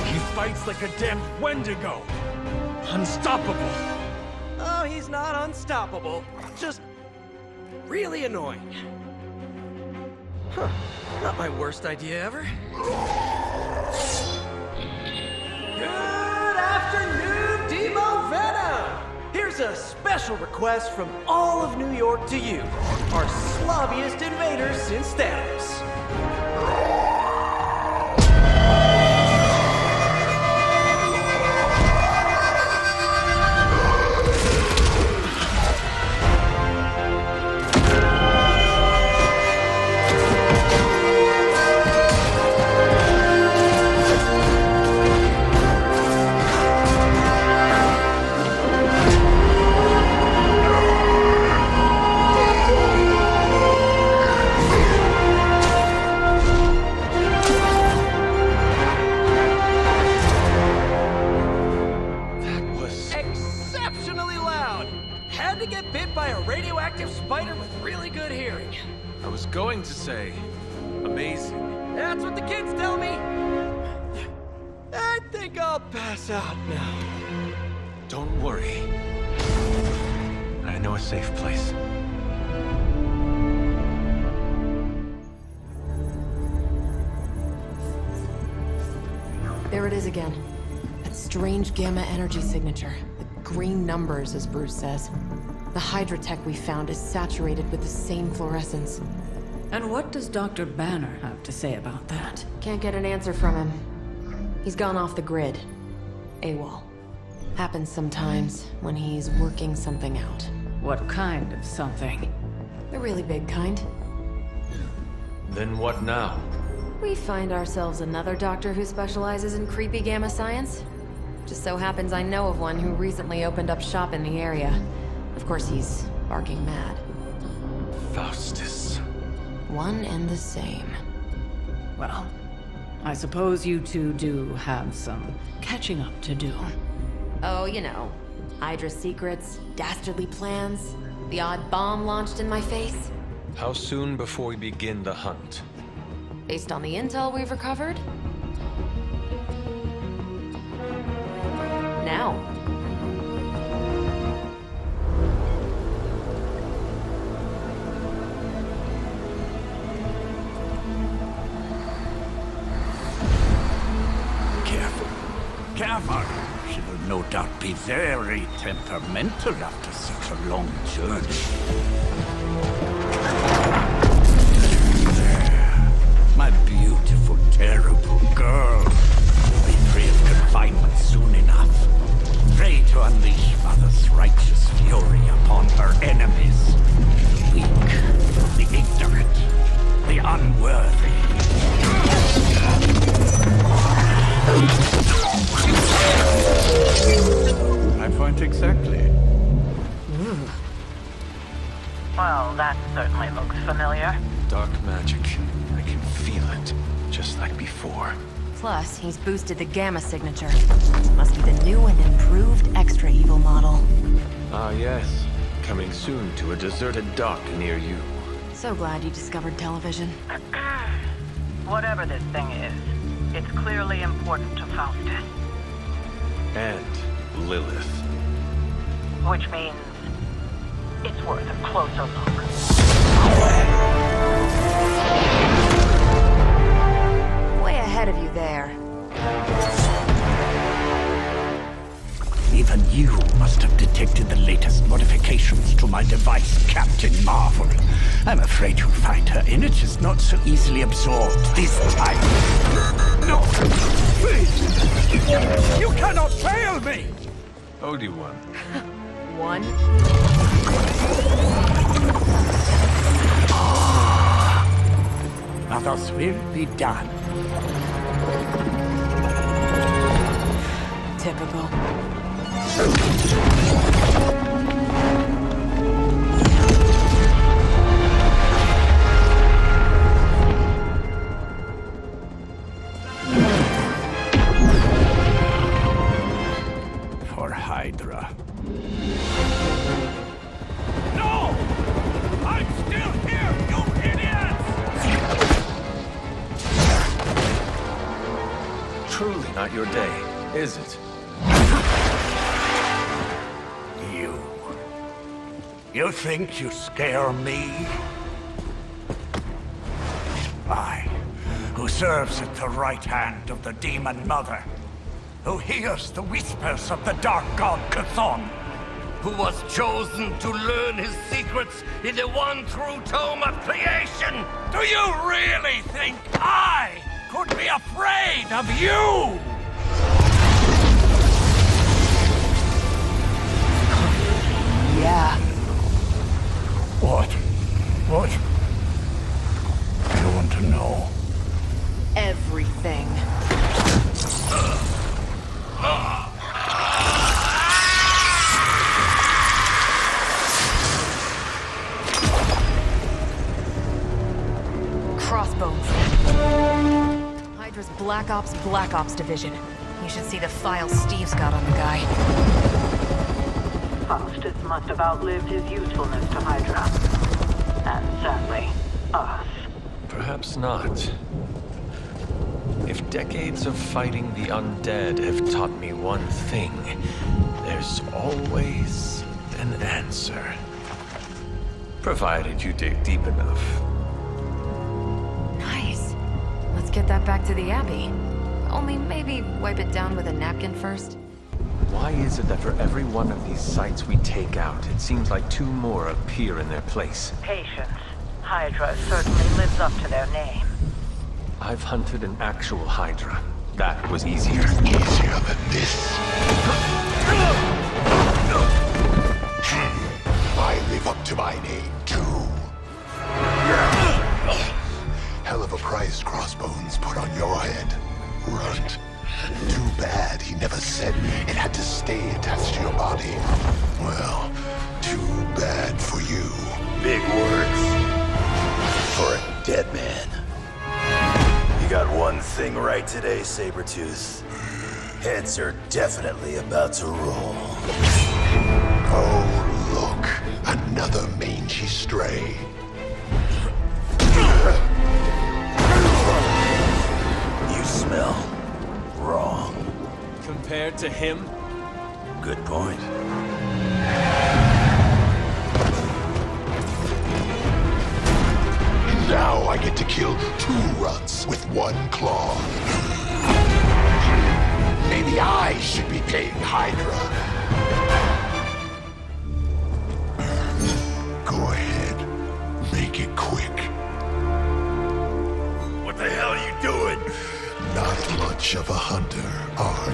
He fights like a damn Wendigo. Unstoppable. Oh, he's not unstoppable. Just really annoying. Huh. Not my worst idea ever. Good afternoon, Demo Venom! Here's a special request from all of New York to you, our slobbiest invaders since Thanos. Exceptionally loud! Had to get bit by a radioactive spider with really good hearing. I was going to say, amazing. That's what the kids tell me. I think I'll pass out now. Don't worry. I know a safe place. There it is again. That strange gamma energy signature. The green numbers, as Bruce says. The Hydra tech we found is saturated with the same fluorescence. And what does Dr. Banner have to say about that? Can't get an answer from him. He's gone off the grid. AWOL. Happens sometimes when he's working something out. What kind of something? The really big kind. Then what now? We find ourselves another doctor who specializes in creepy gamma science. Just so happens I know of one who recently opened up shop in the area. Of course, he's barking mad. Faustus. One and the same. Well, I suppose you two do have some catching up to do. Oh, you know. Hydra secrets, dastardly plans, the odd bomb launched in my face. How soon before we begin the hunt? Based on the intel we've recovered? Now. cadaver. She will no doubt be very temperamental after such a long journey. My beautiful, terrible girl will be free of confinement soon enough. Pray to unleash Mother's righteous fury upon her enemies. The weak, the ignorant, the unworthy. My point exactly. Well, that certainly looks familiar. Dark magic. I can feel it, just like before. Plus, he's boosted the gamma signature. Must be the new and improved extra evil model. Ah, yes. Coming soon to a deserted dock near you. So glad you discovered television. Whatever this thing is, it's clearly important to Faustus. And Lilith. Which means it's worth a closer look. Way ahead of you there. Even you must have detected the latest modifications to my device, Captain Marvel. I'm afraid you'll find her energies not so easily absorbed this time. No! Please! You cannot fail me! Owed you one. One? Now thus will be done. Typical. For Hydra. No! I'm still here, you idiots! Truly not your day, is it? You think you scare me? I, who serves at the right hand of the Demon Mother, who hears the whispers of the Dark God Chthon, Who was chosen to learn his secrets in the one true tome of creation. Do you really think I could be afraid of you? Yeah. What? What? You want to know? Everything. Crossbones. Hydra's Black Ops division. You should see the file Steve's got on the guy. Faustus must have outlived his usefulness to Hydra. And sadly, us. Perhaps not. If decades of fighting the undead have taught me one thing, there's always an answer. Provided you dig deep enough. Nice. Let's get that back to the Abbey. Only maybe wipe it down with a napkin first. Why is it that for every one of these sites we take out, it seems like two more appear in their place? Patience. Hydra certainly lives up to their name. I've hunted an actual Hydra. That was easier. Easier than this. I live up to my name, too. Hell of a price Crossbones put on your head, runt. Too bad he never said it had to stay attached to your body. Well, too bad for you. Big words for a dead man. You got one thing right today, Sabertooth. Heads are definitely about to roll. Oh, look. Another mangy stray. You smell wrong. Compared to him? Good point. Now I get to kill two runts with one claw. Maybe Maybe I should be paying Hydra. Go ahead. Make it quick. What the hell are you doing? Not much of a hunter, are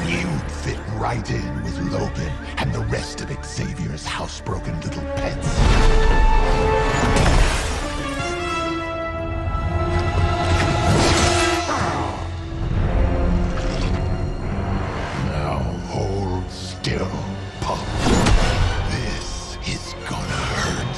you? You'd fit right in with Logan and the rest of Xavier's housebroken little pets. Now hold still, pup. This is gonna hurt.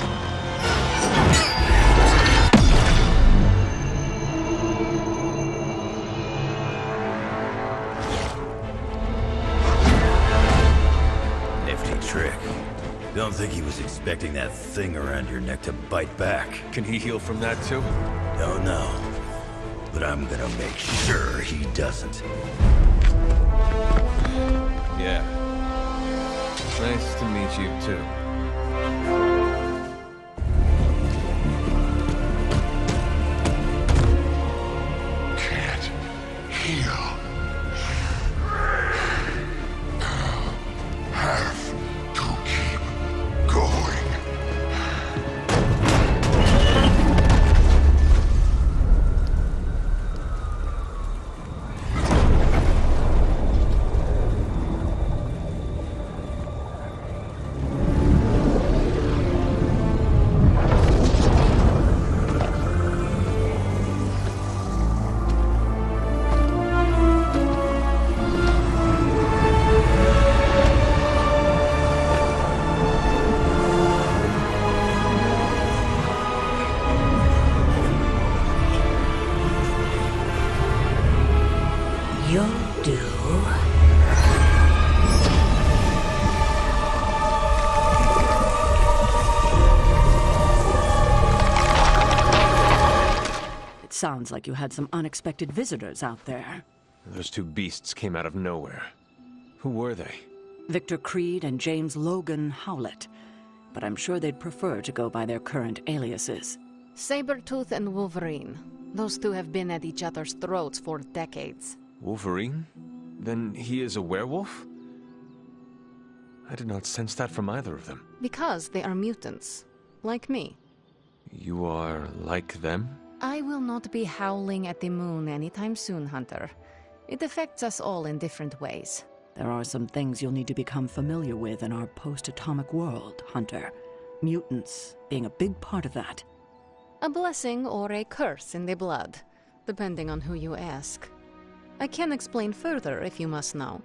Nifty trick. Don't think he was expecting that thing around your neck to bite back. Can he heal from that too? Don't know. But I'm gonna make sure he doesn't. Yeah. Nice to meet you too. Can't heal. Have to keep going. You'll do. It sounds like you had some unexpected visitors out there. Those two beasts came out of nowhere. Who were they? Victor Creed and James Logan Howlett. But I'm sure they'd prefer to go by their current aliases. Sabertooth and Wolverine. Those two have been at each other's throats for decades. Wolverine? Then he is a werewolf? I did not sense that from either of them. Because they are mutants. Like me. You are like them? I will not be howling at the moon anytime soon, Hunter. It affects us all in different ways. There are some things you'll need to become familiar with in our post-atomic world, Hunter. Mutants being a big part of that. A blessing or a curse in the blood, depending on who you ask. I can explain further if you must know.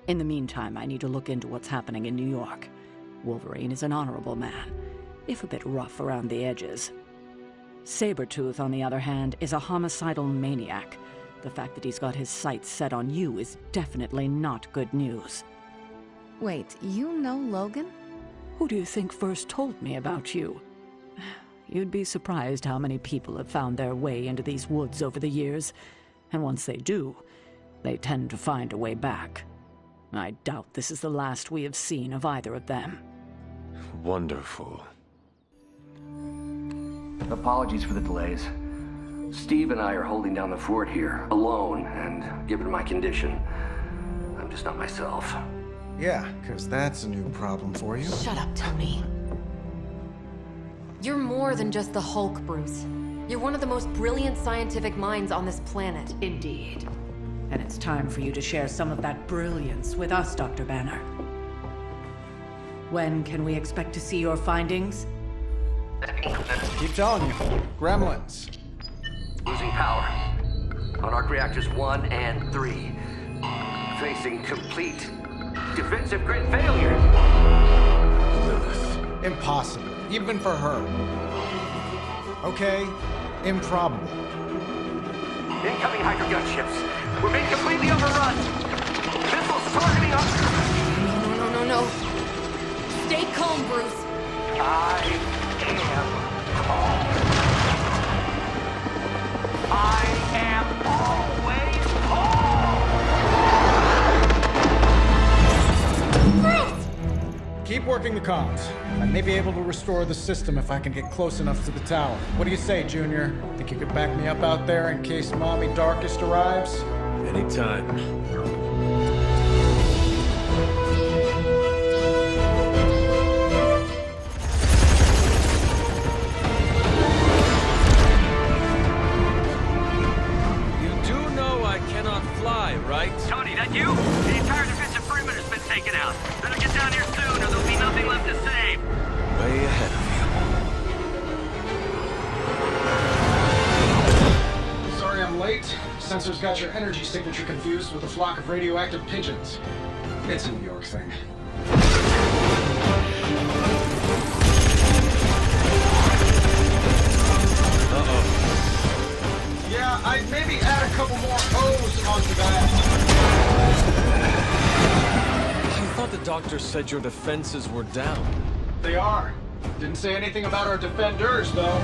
In the meantime, I need to look into what's happening in New York. Wolverine is an honorable man, if a bit rough around the edges. Sabertooth, on the other hand, is a homicidal maniac. The fact that he's got his sights set on you is definitely not good news. Wait, you know Logan? Who do you think first told me about you? You'd be surprised how many people have found their way into these woods over the years. And once they do, they tend to find a way back. I doubt this is the last we have seen of either of them. Wonderful. Apologies for the delays. Steve and I are holding down the fort here, alone, and given my condition, I'm just not myself. Yeah, because that's a new problem for you. Shut up, Tony. You're more than just the Hulk, Bruce. You're one of the most brilliant scientific minds on this planet. Indeed. And it's time for you to share some of that brilliance with us, Dr. Banner. When can we expect to see your findings? Keep telling you. Gremlins. Losing power. On arc reactors 1 and 3. Facing complete defensive grid failure. Lilith. Impossible. Even for her. Okay. Improbable. Incoming Hydra gunships. We're being completely overrun. Missiles targeting us. No. Stay calm, Bruce. I am calm. I am always calm. Keep working the comms. I may be able to restore the system if I can get close enough to the tower. What do you say, Junior? Think you could back me up out there in case Mommy Darkest arrives? Anytime. Right? Tony, that you? The entire defensive perimeter's been taken out. Better get down here soon or there'll be nothing left to save. Way ahead of you. Sorry I'm late. Sensors got your energy signature confused with a flock of radioactive pigeons. It's a New York thing. Yeah, I'd maybe add a couple more O's onto that. I thought the doctor said your defenses were down. They are. Didn't say anything about our defenders, though.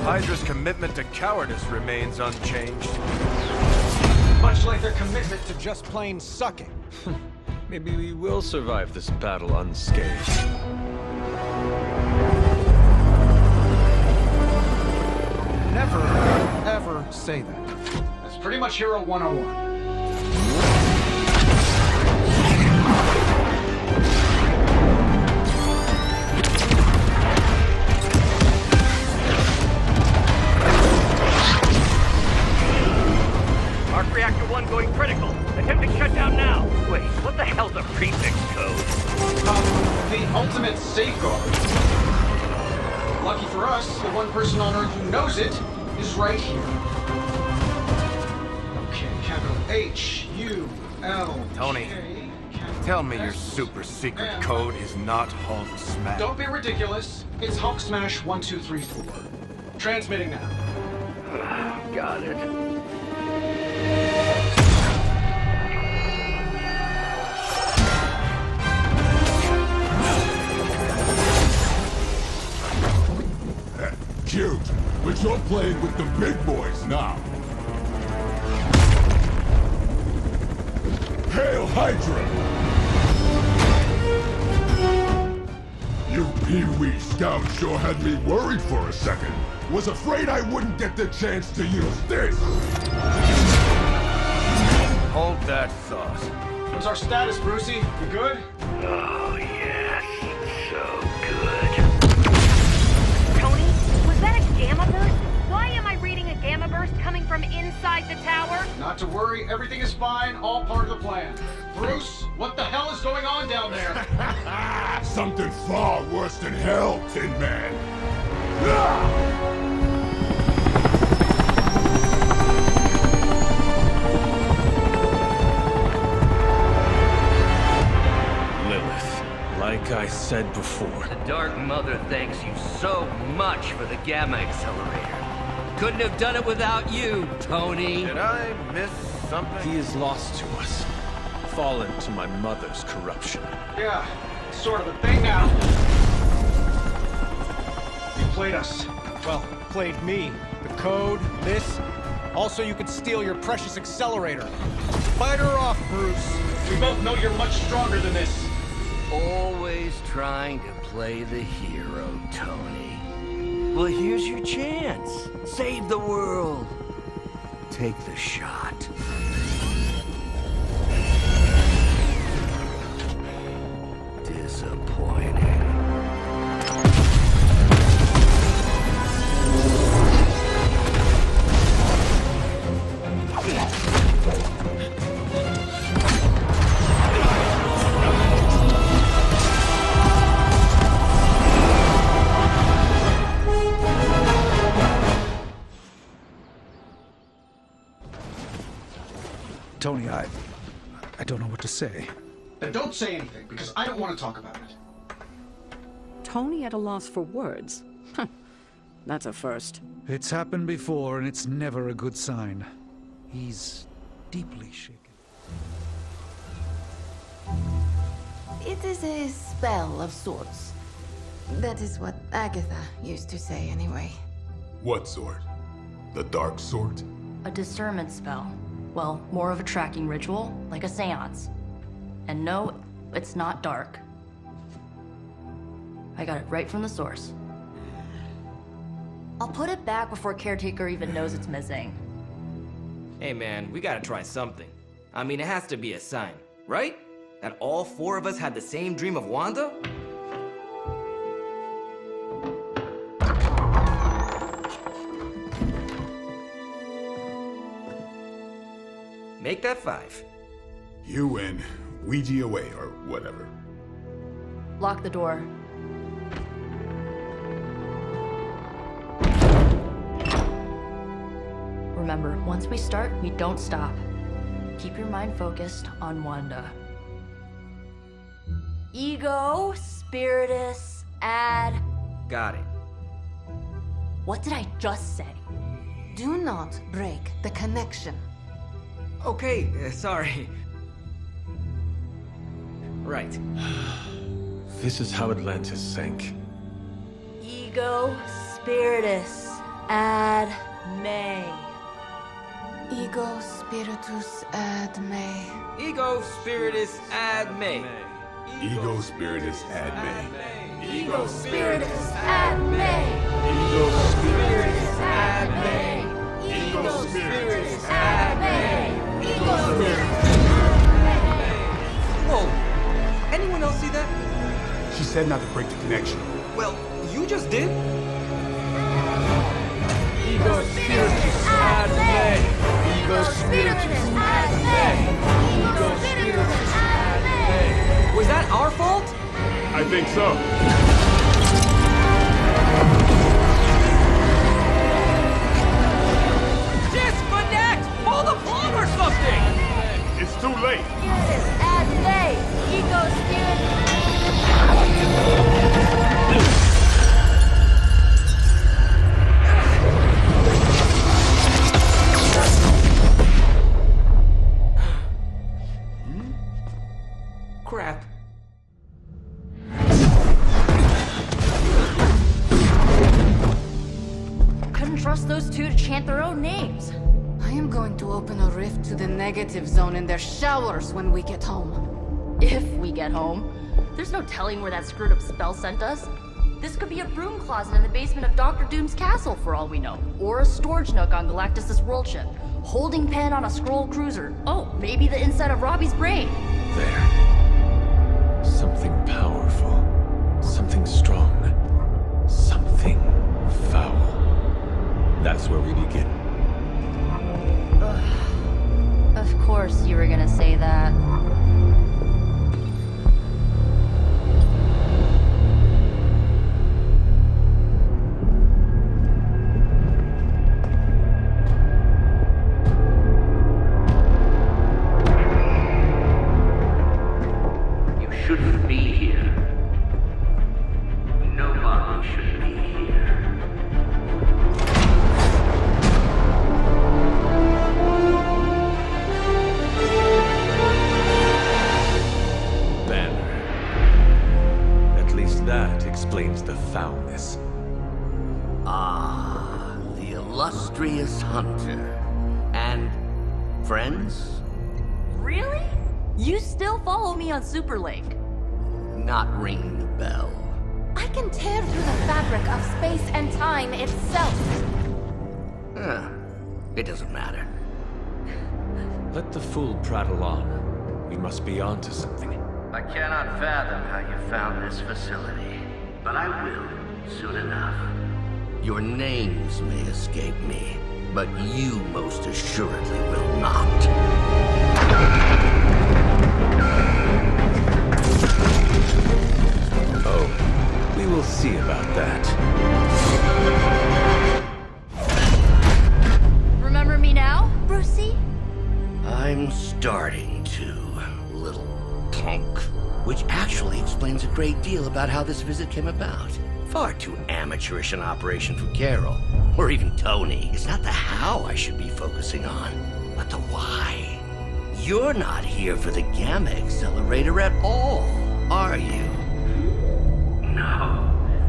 Hydra's commitment to cowardice remains unchanged. Much like their commitment to just plain sucking. Maybe we will survive this battle unscathed. Never, ever say that. That's pretty much Hero 101. Arc Reactor 1 going critical. Attempting shutdown now. Wait, what the hell's a prefix code? The ultimate safeguard. Lucky for us, the one person on Earth who knows it is right here. Okay, capital H-U-L. Tony, tell me your super secret code is not Hulk Smash. Don't be ridiculous. It's Hulk Smash 1, 2, 3, 4. Transmitting now. Got it. Cute, but you're playing with the big boys now. Hail Hydra! You pee-wee scout sure had me worried for a second. Was afraid I wouldn't get the chance to use this. Hold that thought. What's our status, Brucey? We good? Oh, yes. So good. Tony, was that a gamma burst? Why am I reading a gamma burst coming from inside the tower? Not to worry, everything is fine, all part of the plan. Bruce, what the hell is going on down there? Something far worse than hell, Tin Man. Ah! Like I said before. The Dark Mother thanks you so much for the Gamma Accelerator. Couldn't have done it without you, Tony. Did I miss something? He is lost to us. Fallen to my mother's corruption. Yeah, sort of a thing now. You played us. Well, played me. The code, this. Also, you could steal your precious accelerator. Fight her off, Bruce. We both know you're much stronger than this. Always trying to play the hero, Tony. Well, here's your chance. Save the world. Take the shot. Disappointing. to say. Then don't say anything, because I don't want to talk about it. Tony at a loss for words? That's a first. It's happened before, and it's never a good sign. He's deeply shaken. It is a spell of sorts. That is what Agatha used to say, anyway. What sort? The dark sort? A discernment spell. Well, more of a tracking ritual, like a seance. And no, it's not dark. I got it right from the source. I'll put it back before Caretaker even knows it's missing. Hey man, we gotta try something. I mean, it has to be a sign, right? That all four of us had the same dream of Wanda? Make that 5. You win. Ouija away, or whatever. Lock the door. Remember, once we start, we don't stop. Keep your mind focused on Wanda. Ego, Spiritus, add... Got it. What did I just say? Do not break the connection. Okay, sorry. Right. This is how Atlantis sank. Ego, Spiritus, ad me. Ego Spiritus ad me. Ego Spiritus ad me. Ego Spiritus ad me. Ego Spiritus ad me. Ego Spiritus ad me. Ego Spiritus ad me. Ego Spiritus. Whoa! Anyone else see that? She said not to break the connection. Well, you just did. Ego Spiritus ad me. Ego Spiritus ad me. Ego Spiritus ad me. Was that our fault? I think so. Disconnect! Pull the plug or something! It's too late. Spiritus ad me. Ego Spiritus. Crap. Couldn't trust those two to chant their own names. I am going to open a rift to the negative zone in their showers when we get home. If we get home. There's no telling where that screwed up spell sent us. This could be a broom closet in the basement of Dr. Doom's castle for all we know. Or a storage nook on Galactus' world ship. Holding pen on a scroll cruiser. Oh, maybe the inside of Robbie's brain. There. Something powerful. Something strong. Something foul. That's where we begin. Of course you were gonna say that. Shouldn't be here. Nobody should be here. Banner. At least that explains the foulness. Ah, the illustrious hunter. And friends? Really? You still follow me on Superlink? Not ringing the bell. I can tear through the fabric of space and time itself. It doesn't matter. Let the fool prattle on. We must be on to something. I cannot fathom how you found this facility, but I will soon enough. Your names may escape me, but you most assuredly will not. Oh, we will see about that. Remember me now, Brucey? I'm starting to, little punk. Which actually explains a great deal about how this visit came about. Far too amateurish an operation for Carol, or even Tony. It's not the how I should be focusing on, but the why. You're not here for the Gamma Accelerator at all, are you? No.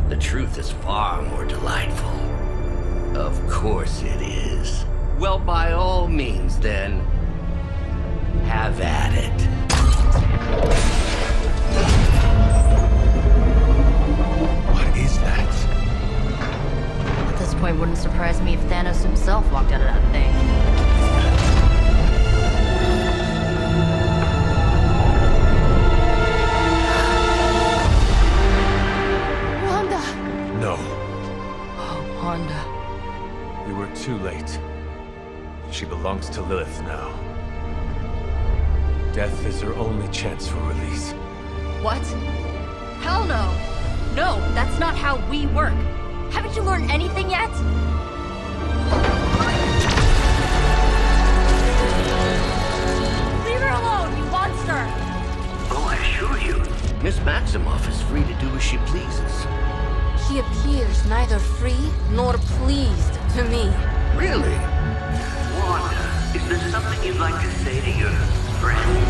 The truth is far more delightful. Of course it is. Well, by all means, then, have at it. What is that? At this point, wouldn't surprise me if Thanos himself walked out of that thing. Wanda! No. Oh, Wanda. We were too late. She belongs to Lilith now. Death is her only chance for release. What? Hell no! No, that's not how we work. Haven't you learned anything yet? Leave her alone, you monster! Oh, I assure you, Miss Maximoff is free to do as she pleases. She appears neither free nor pleased to me. Really? Wanda, is there something you'd like to say to your friends?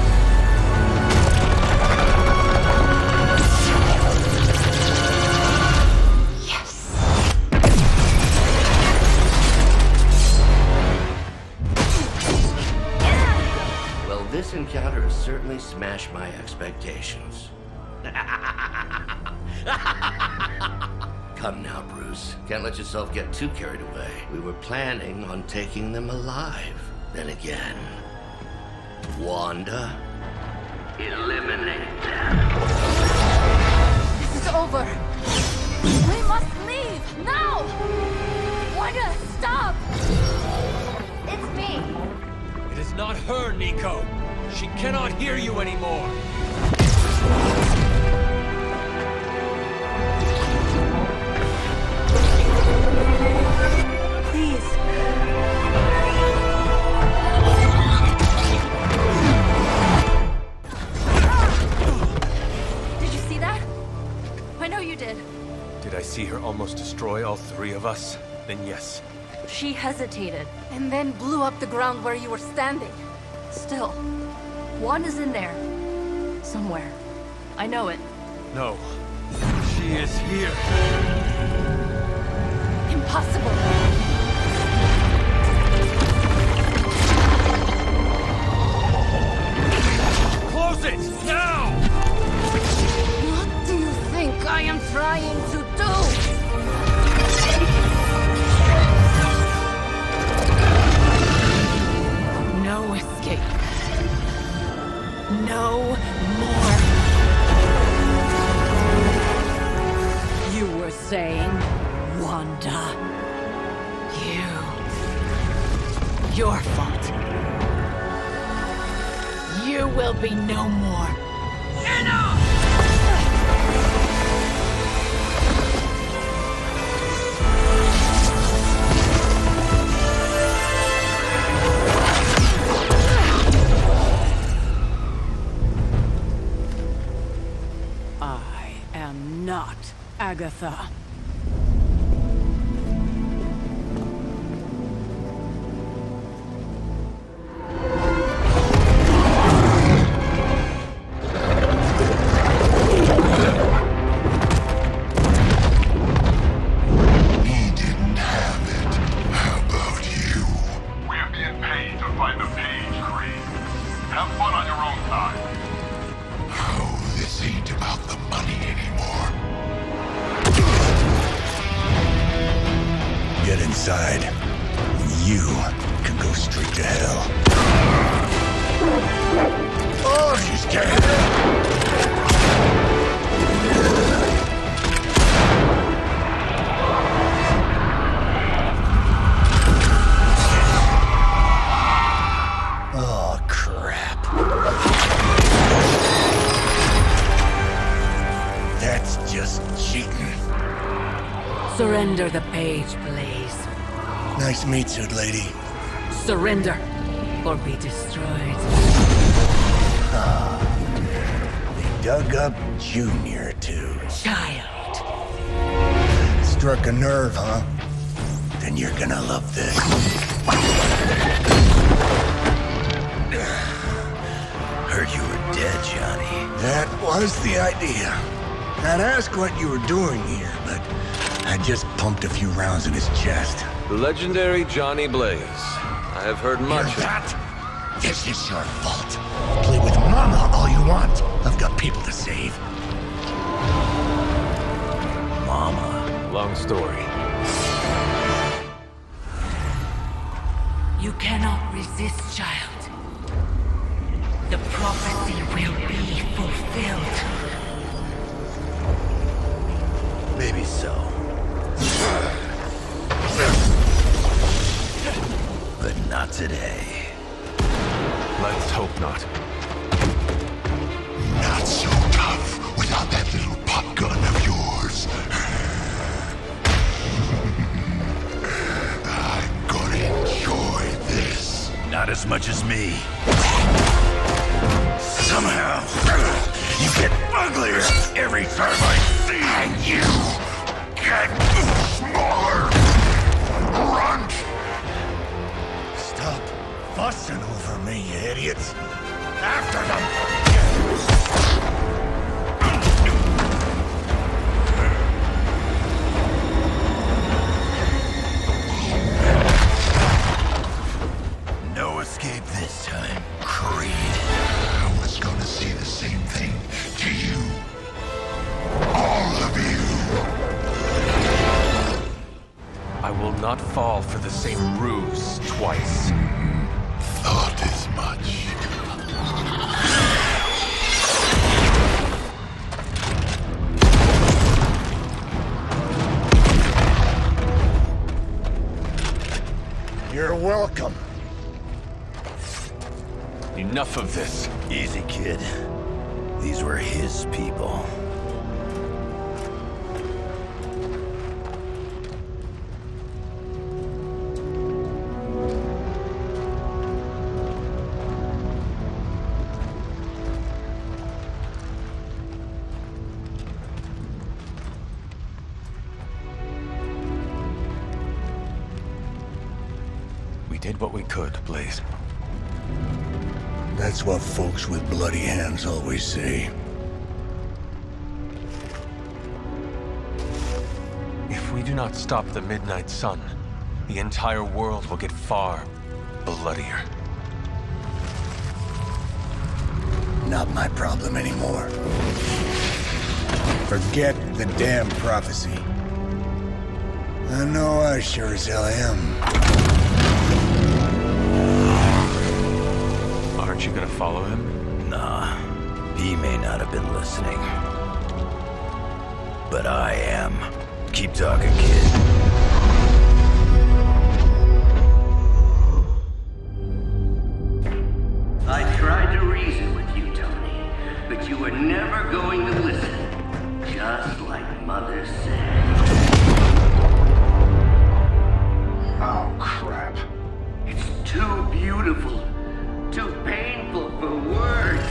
Well, this encounter has certainly smashed my expectations. Come now, Bruce. Can't let yourself get too carried away. We were planning on taking them alive. Then again, Wanda, eliminate them. This is over. We must leave now! Wanda, stop! It's me. It is not her, Nico. She cannot hear you anymore. Please. Did you see that? I know you did. Did I see her almost destroy all three of us? Then yes. She hesitated. And then blew up the ground where you were standing. Still, Wanda's in there. Somewhere. I know it. No. She is here. Impossible. Close it! Now! What do you think I am trying to do? No escape. No more. You were saying, Wanda. Your fault. You will be no more. Enough! I am not Agatha. Inside, you can go straight to hell. Oh, she's dead. Oh, crap. That's just cheating. Surrender the page, please. Nice meat suit, lady. Surrender, or be destroyed. dug up Junior too. Child. Struck a nerve, huh? Then you're gonna love this. Heard you were dead, Johnny. That was the idea. I'd ask what you were doing here, but I just pumped a few rounds in his chest. The legendary Johnny Blaze. I have heard much of that. This is your fault. Play with Mama all you want. I've got people to save. Mama. Long story. You cannot resist, child. The prophecy will be fulfilled. Maybe so. But not today. Let's hope not. Not so tough without that little pop gun of yours. I'm gonna enjoy this. Not as much as me. Somehow, you get uglier every time I see you. And you get smaller. Grunt. Stop fussing over me, you idiots. After them. No escape this time, Creed. I was gonna say the same thing to you. All of you. I will not fall for the same ruse twice. Thought as much. You're welcome. Enough of this. Easy, kid. These were his people. We did what we could, Blaze. That's what folks with bloody hands always say. If we do not stop the Midnight Sun, the entire world will get far bloodier. Not my problem anymore. Forget the damn prophecy. I know I sure as hell am. Aren't you gonna follow him? Nah, he may not have been listening. But I am. Keep talking, kid. I tried to reason with you, Tony, but you were never going to listen. Just like Mother said. Oh, crap. It's too beautiful. Too painful for words.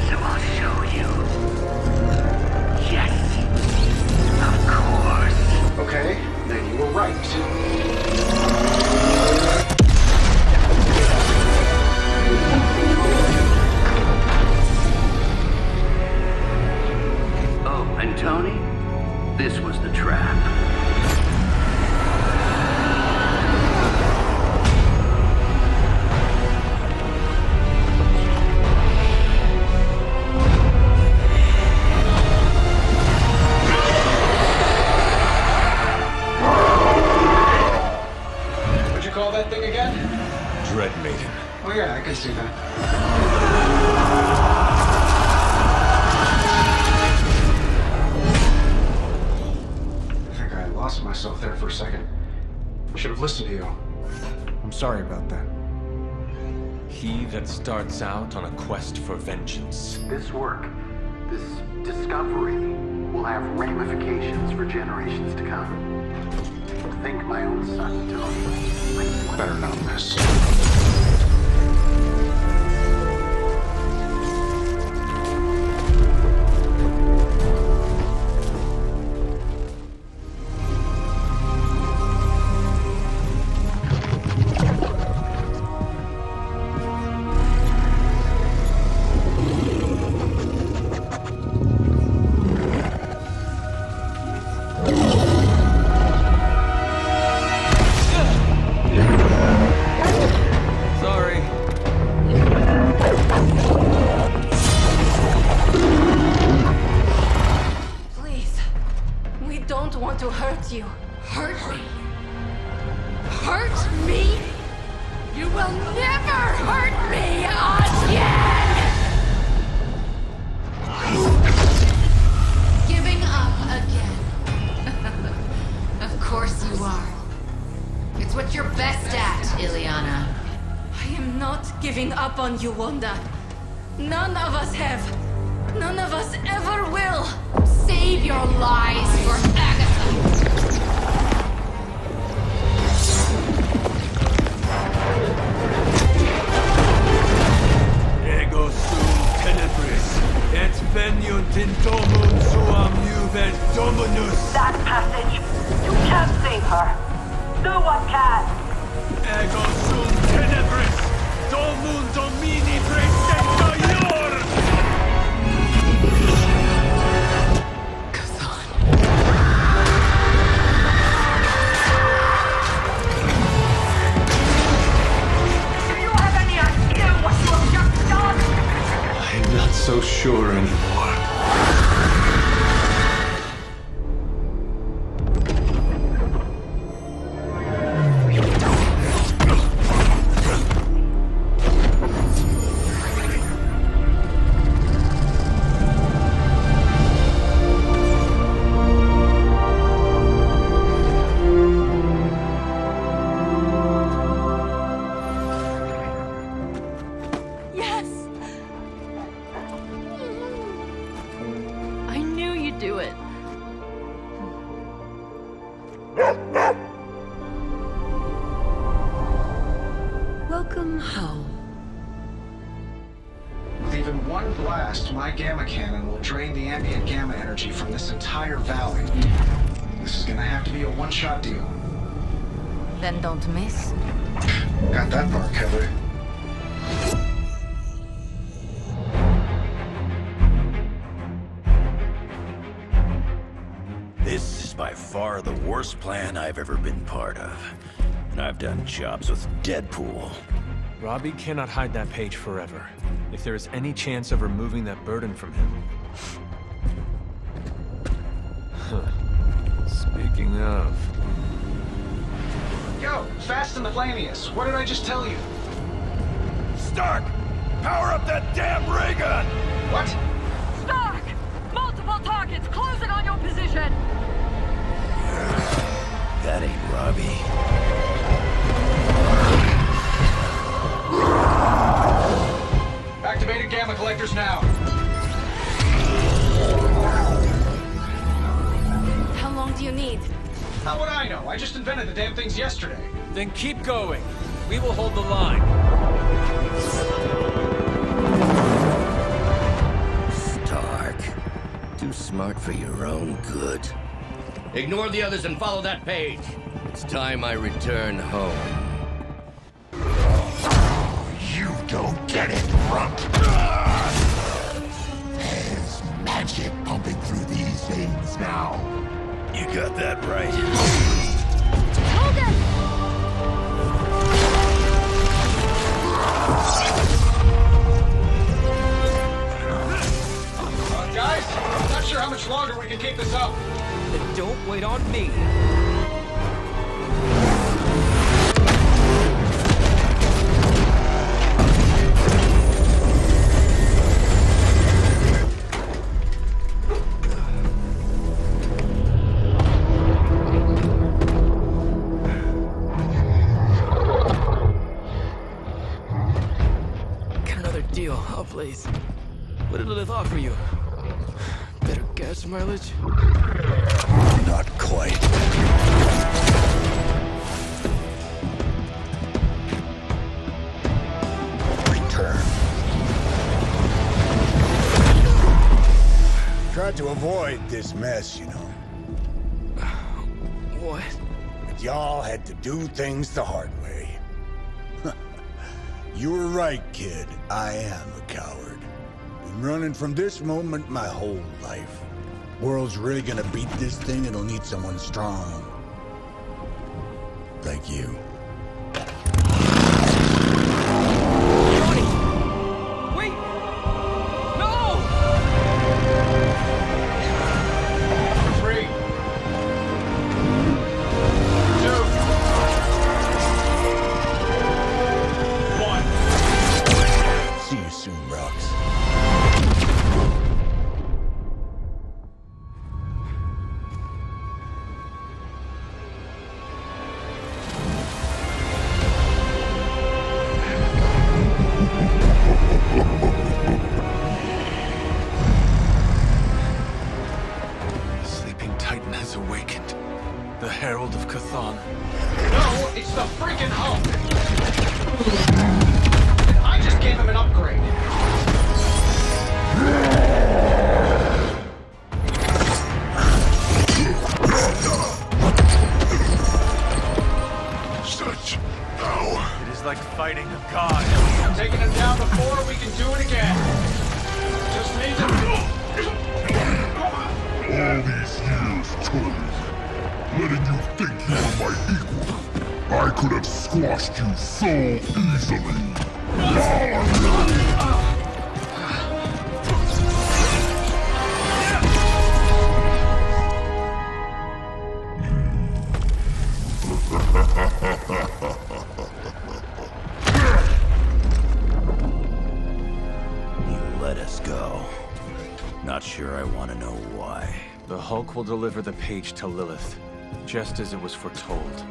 So I'll show you. Yes, of course. Okay, then you were right. Oh, and Tony, this was the trap. Call that thing again? Dread Maiden. Oh yeah, I can see that. I think I lost myself there for a second. I should have listened to you. I'm sorry about that. He that starts out on a quest for vengeance. This work, this discovery, will have ramifications for generations to come. Think my own son, Tony. Better not miss. hurt you. Hurt me. Hurt me? You will never hurt me again! Giving up again. Of course you are. It's what you're best at, Ileana. I am not giving up on you, Wanda. None of us have. None of us ever will. Save your lies for Agatha. Ego sum tenebris, et veniunt in domum suam juve dominus. That passage, you can't save her. No one can. Ego sum tenebris, domum domini praesecta ior. I'm not so sure anymore. Welcome home. With even one blast, my gamma cannon will drain the ambient gamma energy from this entire valley. This is gonna have to be a one-shot deal. Then don't miss. Got that part covered. This is by far the worst plan I've ever been part of. And I've done jobs with Deadpool. Robbie cannot hide that page forever. If there is any chance of removing that burden from him. Speaking of... Yo, Fast and the Flamius, what did I just tell you? Stark! Power up that damn ray gun! What? Stark! Multiple targets closing on your position! That ain't Robbie. Activated gamma collectors now. How long do you need? How would I know? I just invented the damn things yesterday. Then keep going. We will hold the line. Stark. Too smart for your own good. Ignore the others and follow that page. It's time I return home. You don't get it, Rump. There's magic pumping through these veins now. You got that right. Logan! Guys, I'm not sure how much longer we can keep this up. Then don't wait on me. Oh, please. What did Lilith offer you? Better gas mileage? Not quite. Return. Tried to avoid this mess, you know. What? But y'all had to do things the hard way. You were right, kid. I am a coward. Been running from this moment my whole life. World's really gonna beat this thing, it'll need someone strong. Like you. Ronnie! Wait! No! For free. on. No, it's the freaking Hulk! And I just gave him an upgrade. Such power. It is like fighting a god. I'm taking him down before we can do it again. Just need to... All these years, Tony. Letting you think you were my equal. I could have squashed you so easily. You let us go. Not sure I want to know why. The Hulk will deliver the page to Lilith, just as it was foretold.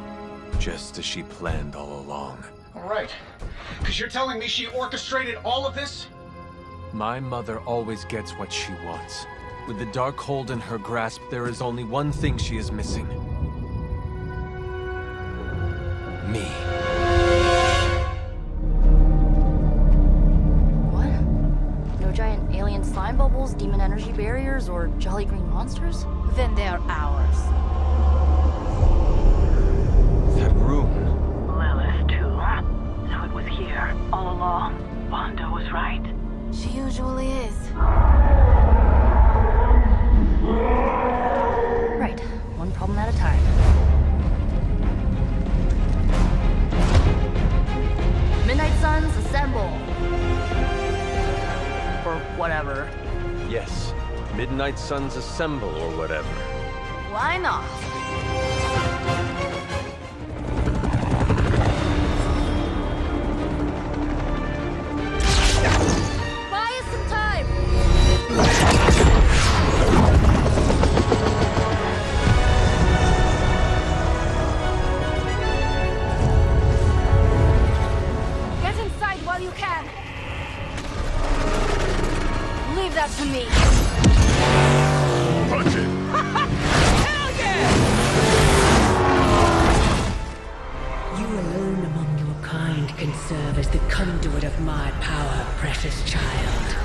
Just as she planned all along. Alright. Because you're telling me she orchestrated all of this? My mother always gets what she wants. With the Darkhold in her grasp, there is only one thing she is missing. Me. What? No giant alien slime bubbles, demon energy barriers, or jolly green monsters? Then they're ours. That room. Lilith, too. So it was here, all along. Wanda was right. She usually is. Right. One problem at a time. Midnight Suns, assemble! Or whatever. Yes. Midnight Suns assemble or whatever. Why not? Buy us some time! Get inside while you can. Leave that to me. Punch it! Hell yeah! You alone among your kind can serve as the conduit of my power, precious child.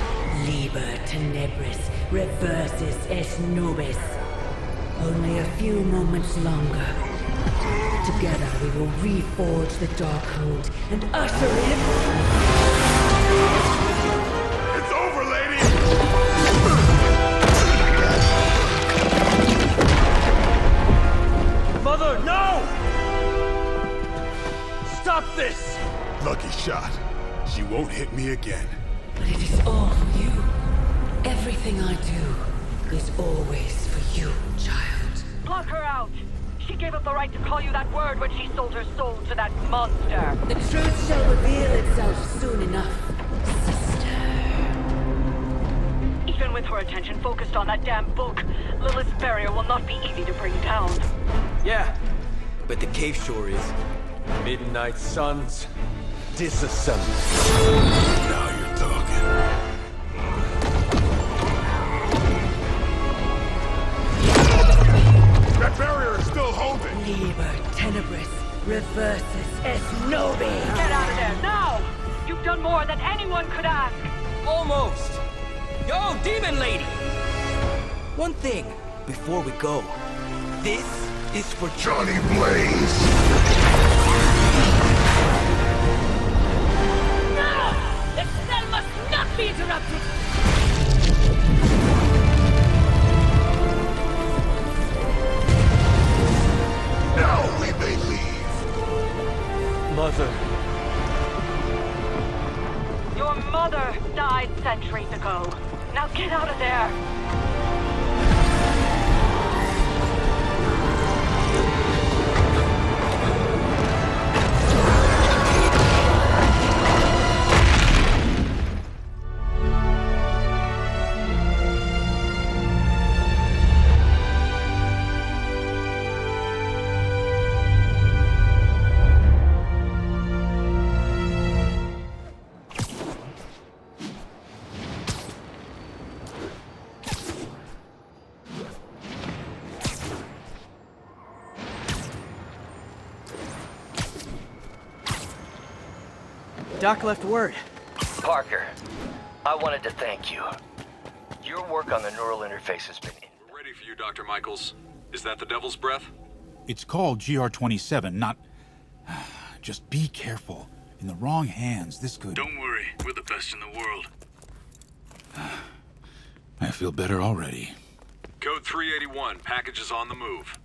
Liber tenebris reversus es nobis. Only a few moments longer. Together we will reforge the Darkhold and usher in... It's over, lady! Mother, no! Stop this! Lucky shot. She won't hit me again. But it is all for you. Everything I do is always for you, child. Block her out! She gave up the right to call you that word when she sold her soul to that monster. The truth shall reveal itself soon enough, sister. Even with her attention focused on that damn book, Lilith's barrier will not be easy to bring down. Yeah, but the cave sure is. Midnight Suns, disassemble. Now you're talking. That barrier is still holding. Liber tenebris reversus es nobis. Get out of there, now! You've done more than anyone could ask. Almost! Yo, Demon Lady! One thing, before we go. This is for Johnny Blaze! No! The spell must not be interrupted! Now we may leave. Mother. Your mother died centuries ago. Now get out of there. Doc left word. Parker, I wanted to thank you. Your work on the neural interface has been... We're ready for you, Dr. Michaels. Is that the Devil's Breath? It's called GR-27, not... Just be careful. In the wrong hands, this could... Don't worry, we're the best in the world. I feel better already. Code 381, package is on the move.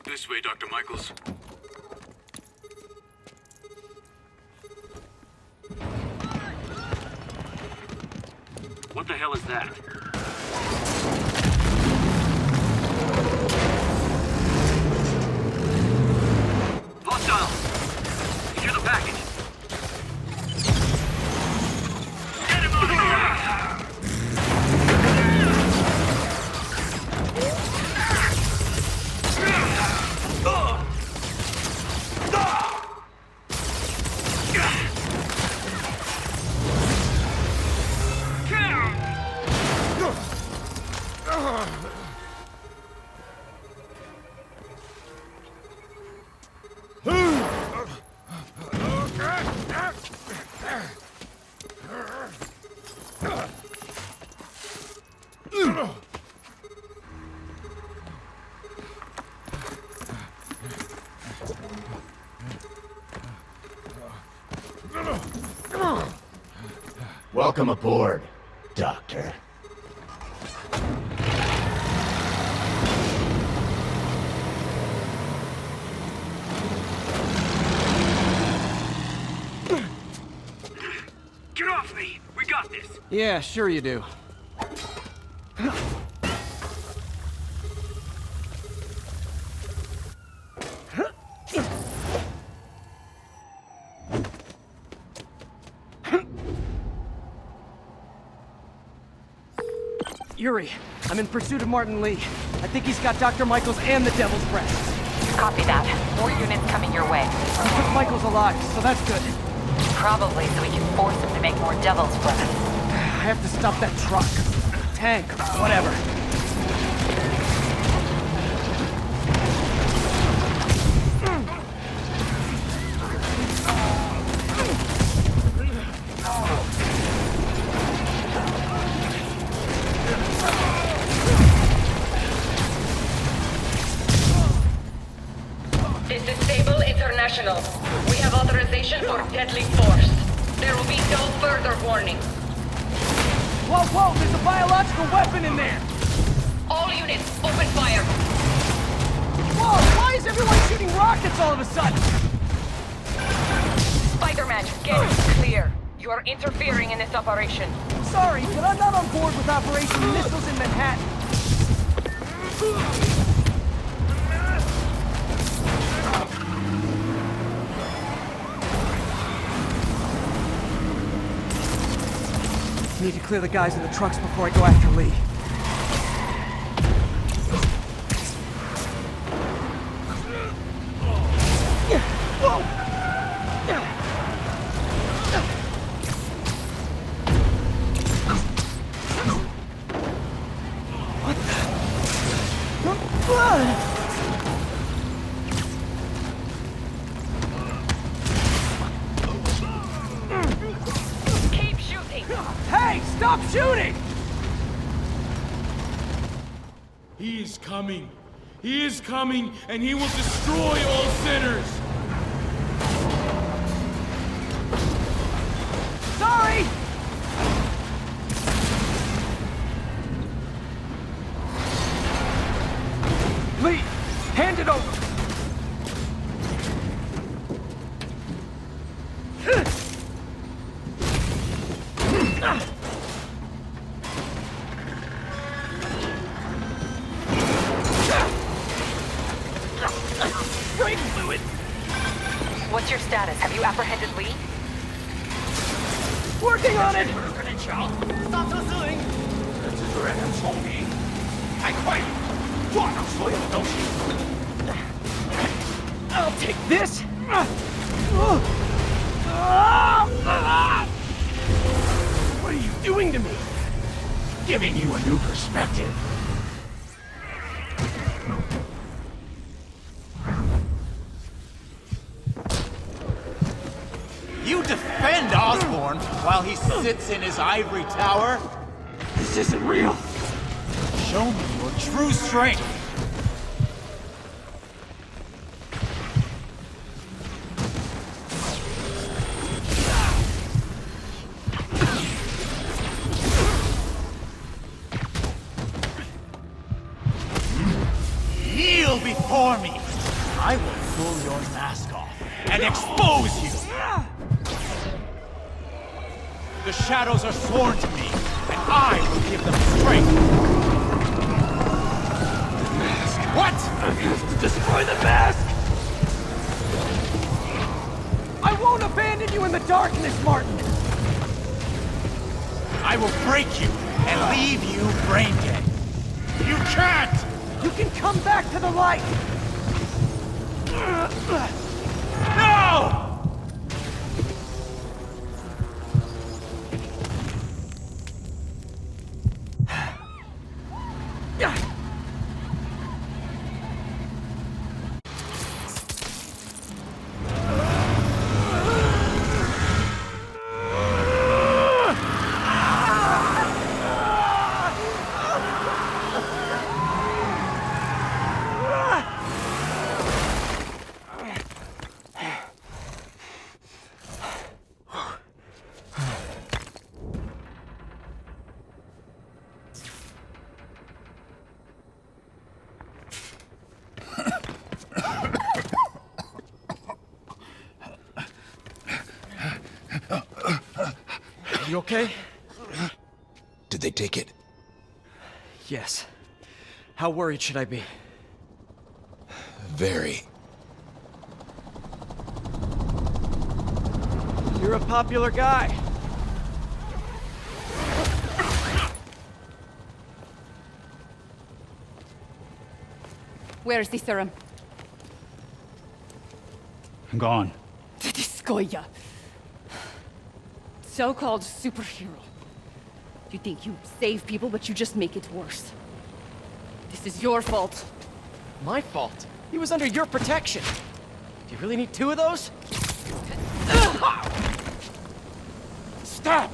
This way, Dr. Michaels. What the hell is that? Hostile! Secure the package. Get him out of here! Welcome aboard, Doctor. Get off me! We got this! Yeah, sure you do. Yuri, I'm in pursuit of Martin Lee. I think he's got Dr. Michaels and the Devil's Breath. Copy that. More units coming your way. He took Michaels alive, so that's good. Probably so we can force him to make more Devil's Breath. I have to stop that truck. Tank, whatever. This is Sable International. We have authorization for deadly force. There will be no further warning. Whoa, whoa, there's a biological weapon in there! All units, open fire! Whoa, why is everyone shooting rockets all of a sudden? Spider-Man, get clear. You are interfering in this operation. Sorry, but I'm not on board with Operation Missiles in Manhattan. Need to clear the guys in the trucks before I go after Lee. What the? Hey, stop shooting! He is coming. He is coming, and he will destroy all sinners. Sorry! Lee, hand it over! What's your status? Have you apprehended Lee? Working on it! I'll take this! What are you doing to me? Giving you a new perspective. You defend Osborn while he sits in his ivory tower? This isn't real. Show me your true strength. Kneel before me. I will pull your mask off and expose you. The shadows are sworn to me, and I will give them strength. The mask. What? I have to destroy the mask! I won't abandon you in the darkness, Martin! I will break you and leave you brain dead. You can't! You can come back to the light! No! You okay? Did they take it? Yes. How worried should I be? Very. You're a popular guy. Where's the serum? I'm gone. This Goya. So-called superhero. You think you save people, but you just make it worse. This is your fault. My fault? He was under your protection. Do you really need two of those? Stop!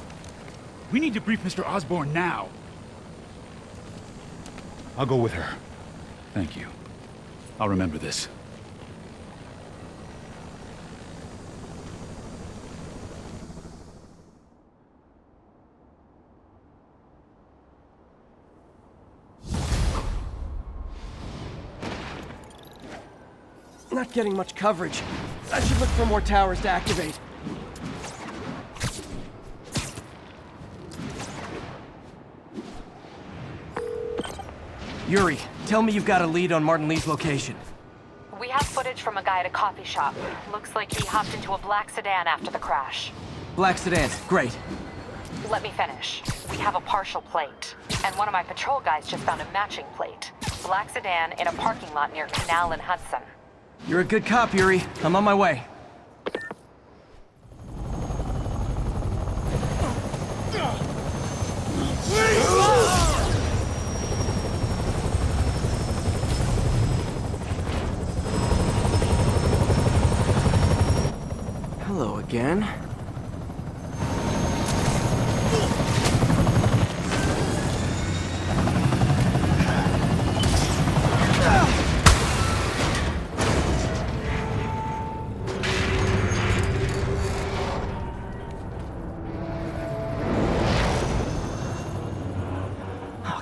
We need to brief Mr. Osborn now. I'll go with her. Thank you. I'll remember this. Not getting much coverage. I should look for more towers to activate. Yuri, tell me you've got a lead on Martin Lee's location. We have footage from a guy at a coffee shop. Looks like he hopped into a black sedan after the crash. Black sedan, great. Let me finish. We have a partial plate. And one of my patrol guys just found a matching plate. Black sedan in a parking lot near Canal and Hudson. You're a good cop, Yuri. I'm on my way. Hello again.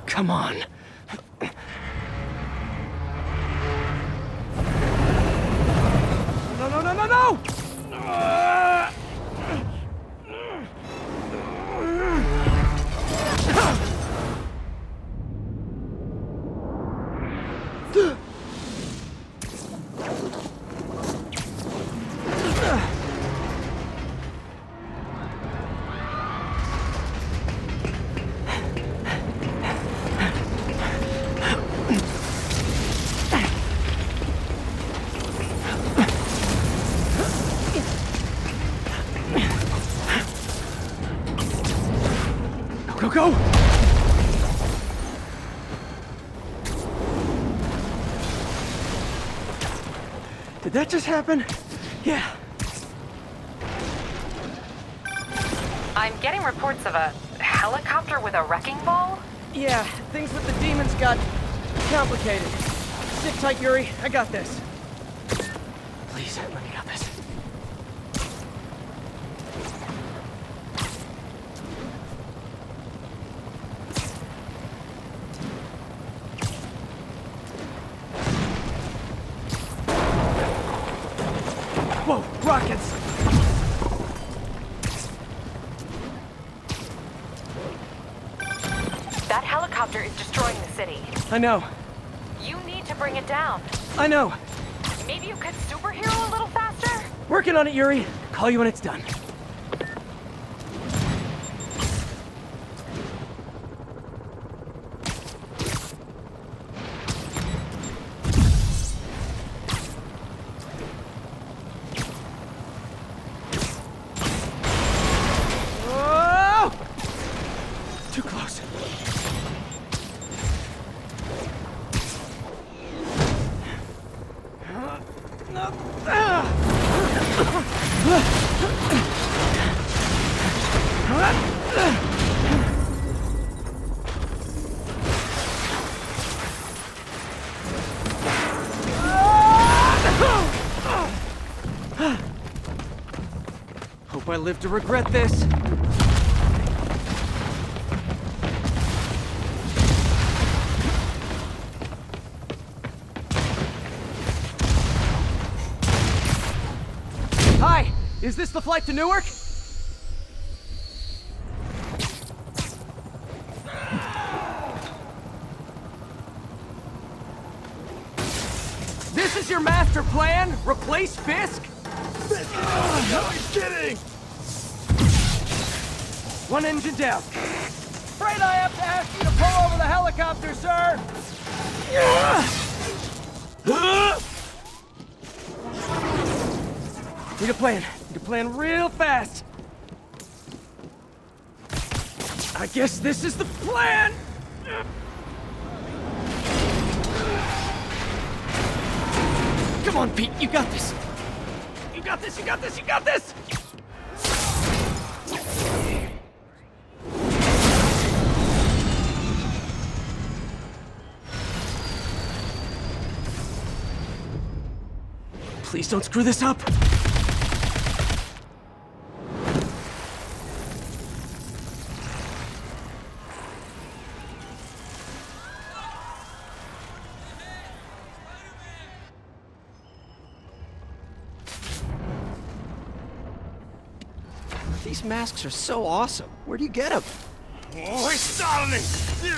Come on. No! Go! Did that just happen? Yeah. I'm getting reports of a helicopter with a wrecking ball? Yeah, things with the demons got complicated. Sit tight, Yuri. I got this. Please, let me got this. Whoa, rockets! That helicopter is destroying the city. I know. You need to bring it down. I know. Maybe you could superhero a little faster? Working on it, Yuri. Call you when it's done. Whoa! Too close. Hope I live to regret this. Hi, is this the flight to Newark? This is your master plan? Replace Fisk? No, he's kidding! One engine down. Afraid I have to ask you to pull over the helicopter, sir! Need a plan. Need a plan real fast. I guess this is the plan! Come on, Pete, you got this! You got this, you got this, you got this! Please don't screw this up! These masks are so awesome. Where do you get them? Oh, he's stalling!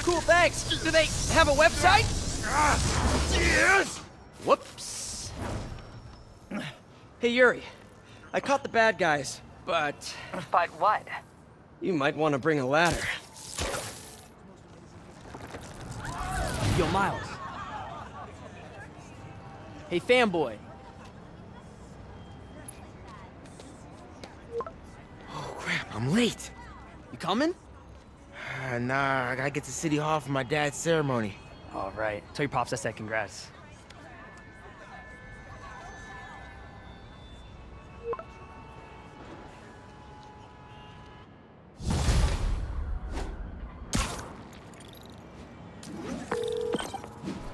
Cool, thanks. Do they have a website? Yes! Whoops. Hey, Yuri. I caught the bad guys, but... But what? You might want to bring a ladder. Yo, Miles. Hey, fanboy. Oh, crap, I'm late. You coming? Nah, I gotta get to City Hall for my dad's ceremony. All right. Tell your pops I said congrats.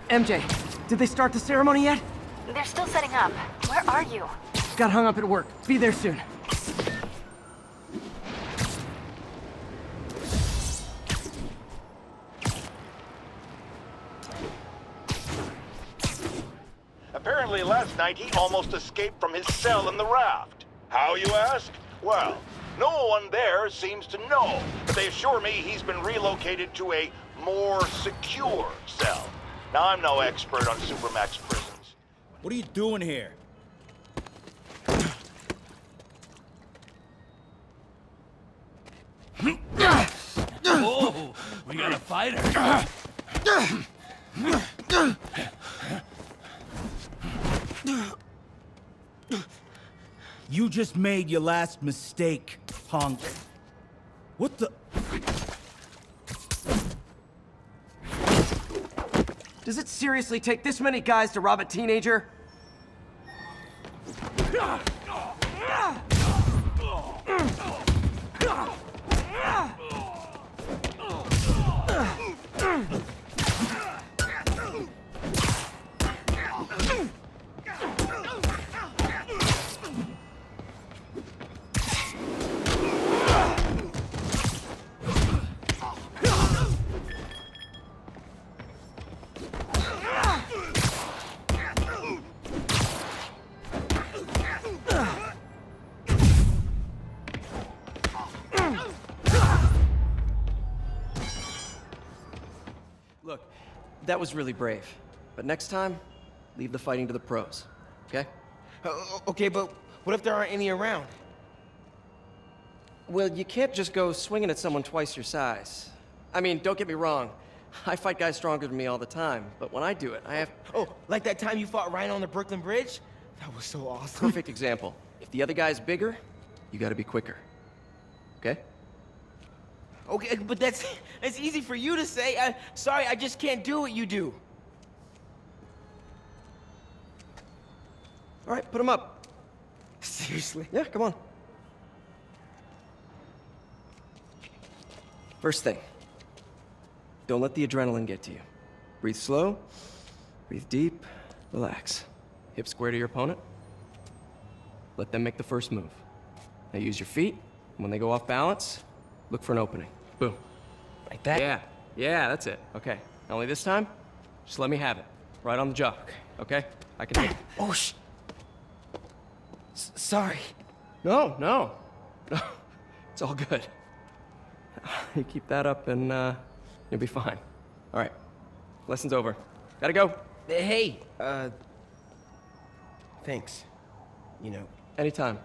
MJ, did they start the ceremony yet? They're still setting up. Where are you? Got hung up at work. Be there soon. Apparently last night he almost escaped from his cell in the raft. How, you ask? Well, no one there seems to know, but they assure me he's been relocated to a more secure cell. Now, I'm no expert on Supermax prisons. What are you doing here? Oh, we got a fighter. You just made your last mistake, punk. What the... Does it seriously take this many guys to rob a teenager? That was really brave. But next time, leave the fighting to the pros, okay? Okay, but what if there aren't any around? Well, you can't just go swinging at someone twice your size. I mean, don't get me wrong. I fight guys stronger than me all the time, but when I do it, I have... Oh, like that time you fought Ryan on the Brooklyn Bridge? That was so awesome. Perfect example. If the other guy's bigger, you gotta be quicker. Okay? Okay, but that's easy for you to say. Sorry, I just can't do what you do. All right, put him up. Seriously? Yeah, come on. First thing, don't let the adrenaline get to you. Breathe slow, breathe deep, relax. Hip square to your opponent. Let them make the first move. Now use your feet, and when they go off balance, look for an opening. Boom. Like that? Yeah, that's it. Okay, only this time, just let me have it. Right on the jaw, okay? I can hit. Oh, sorry. No. It's all good. You keep that up and you'll be fine. All right, lesson's over. Gotta go. Hey, thanks. You know. Anytime.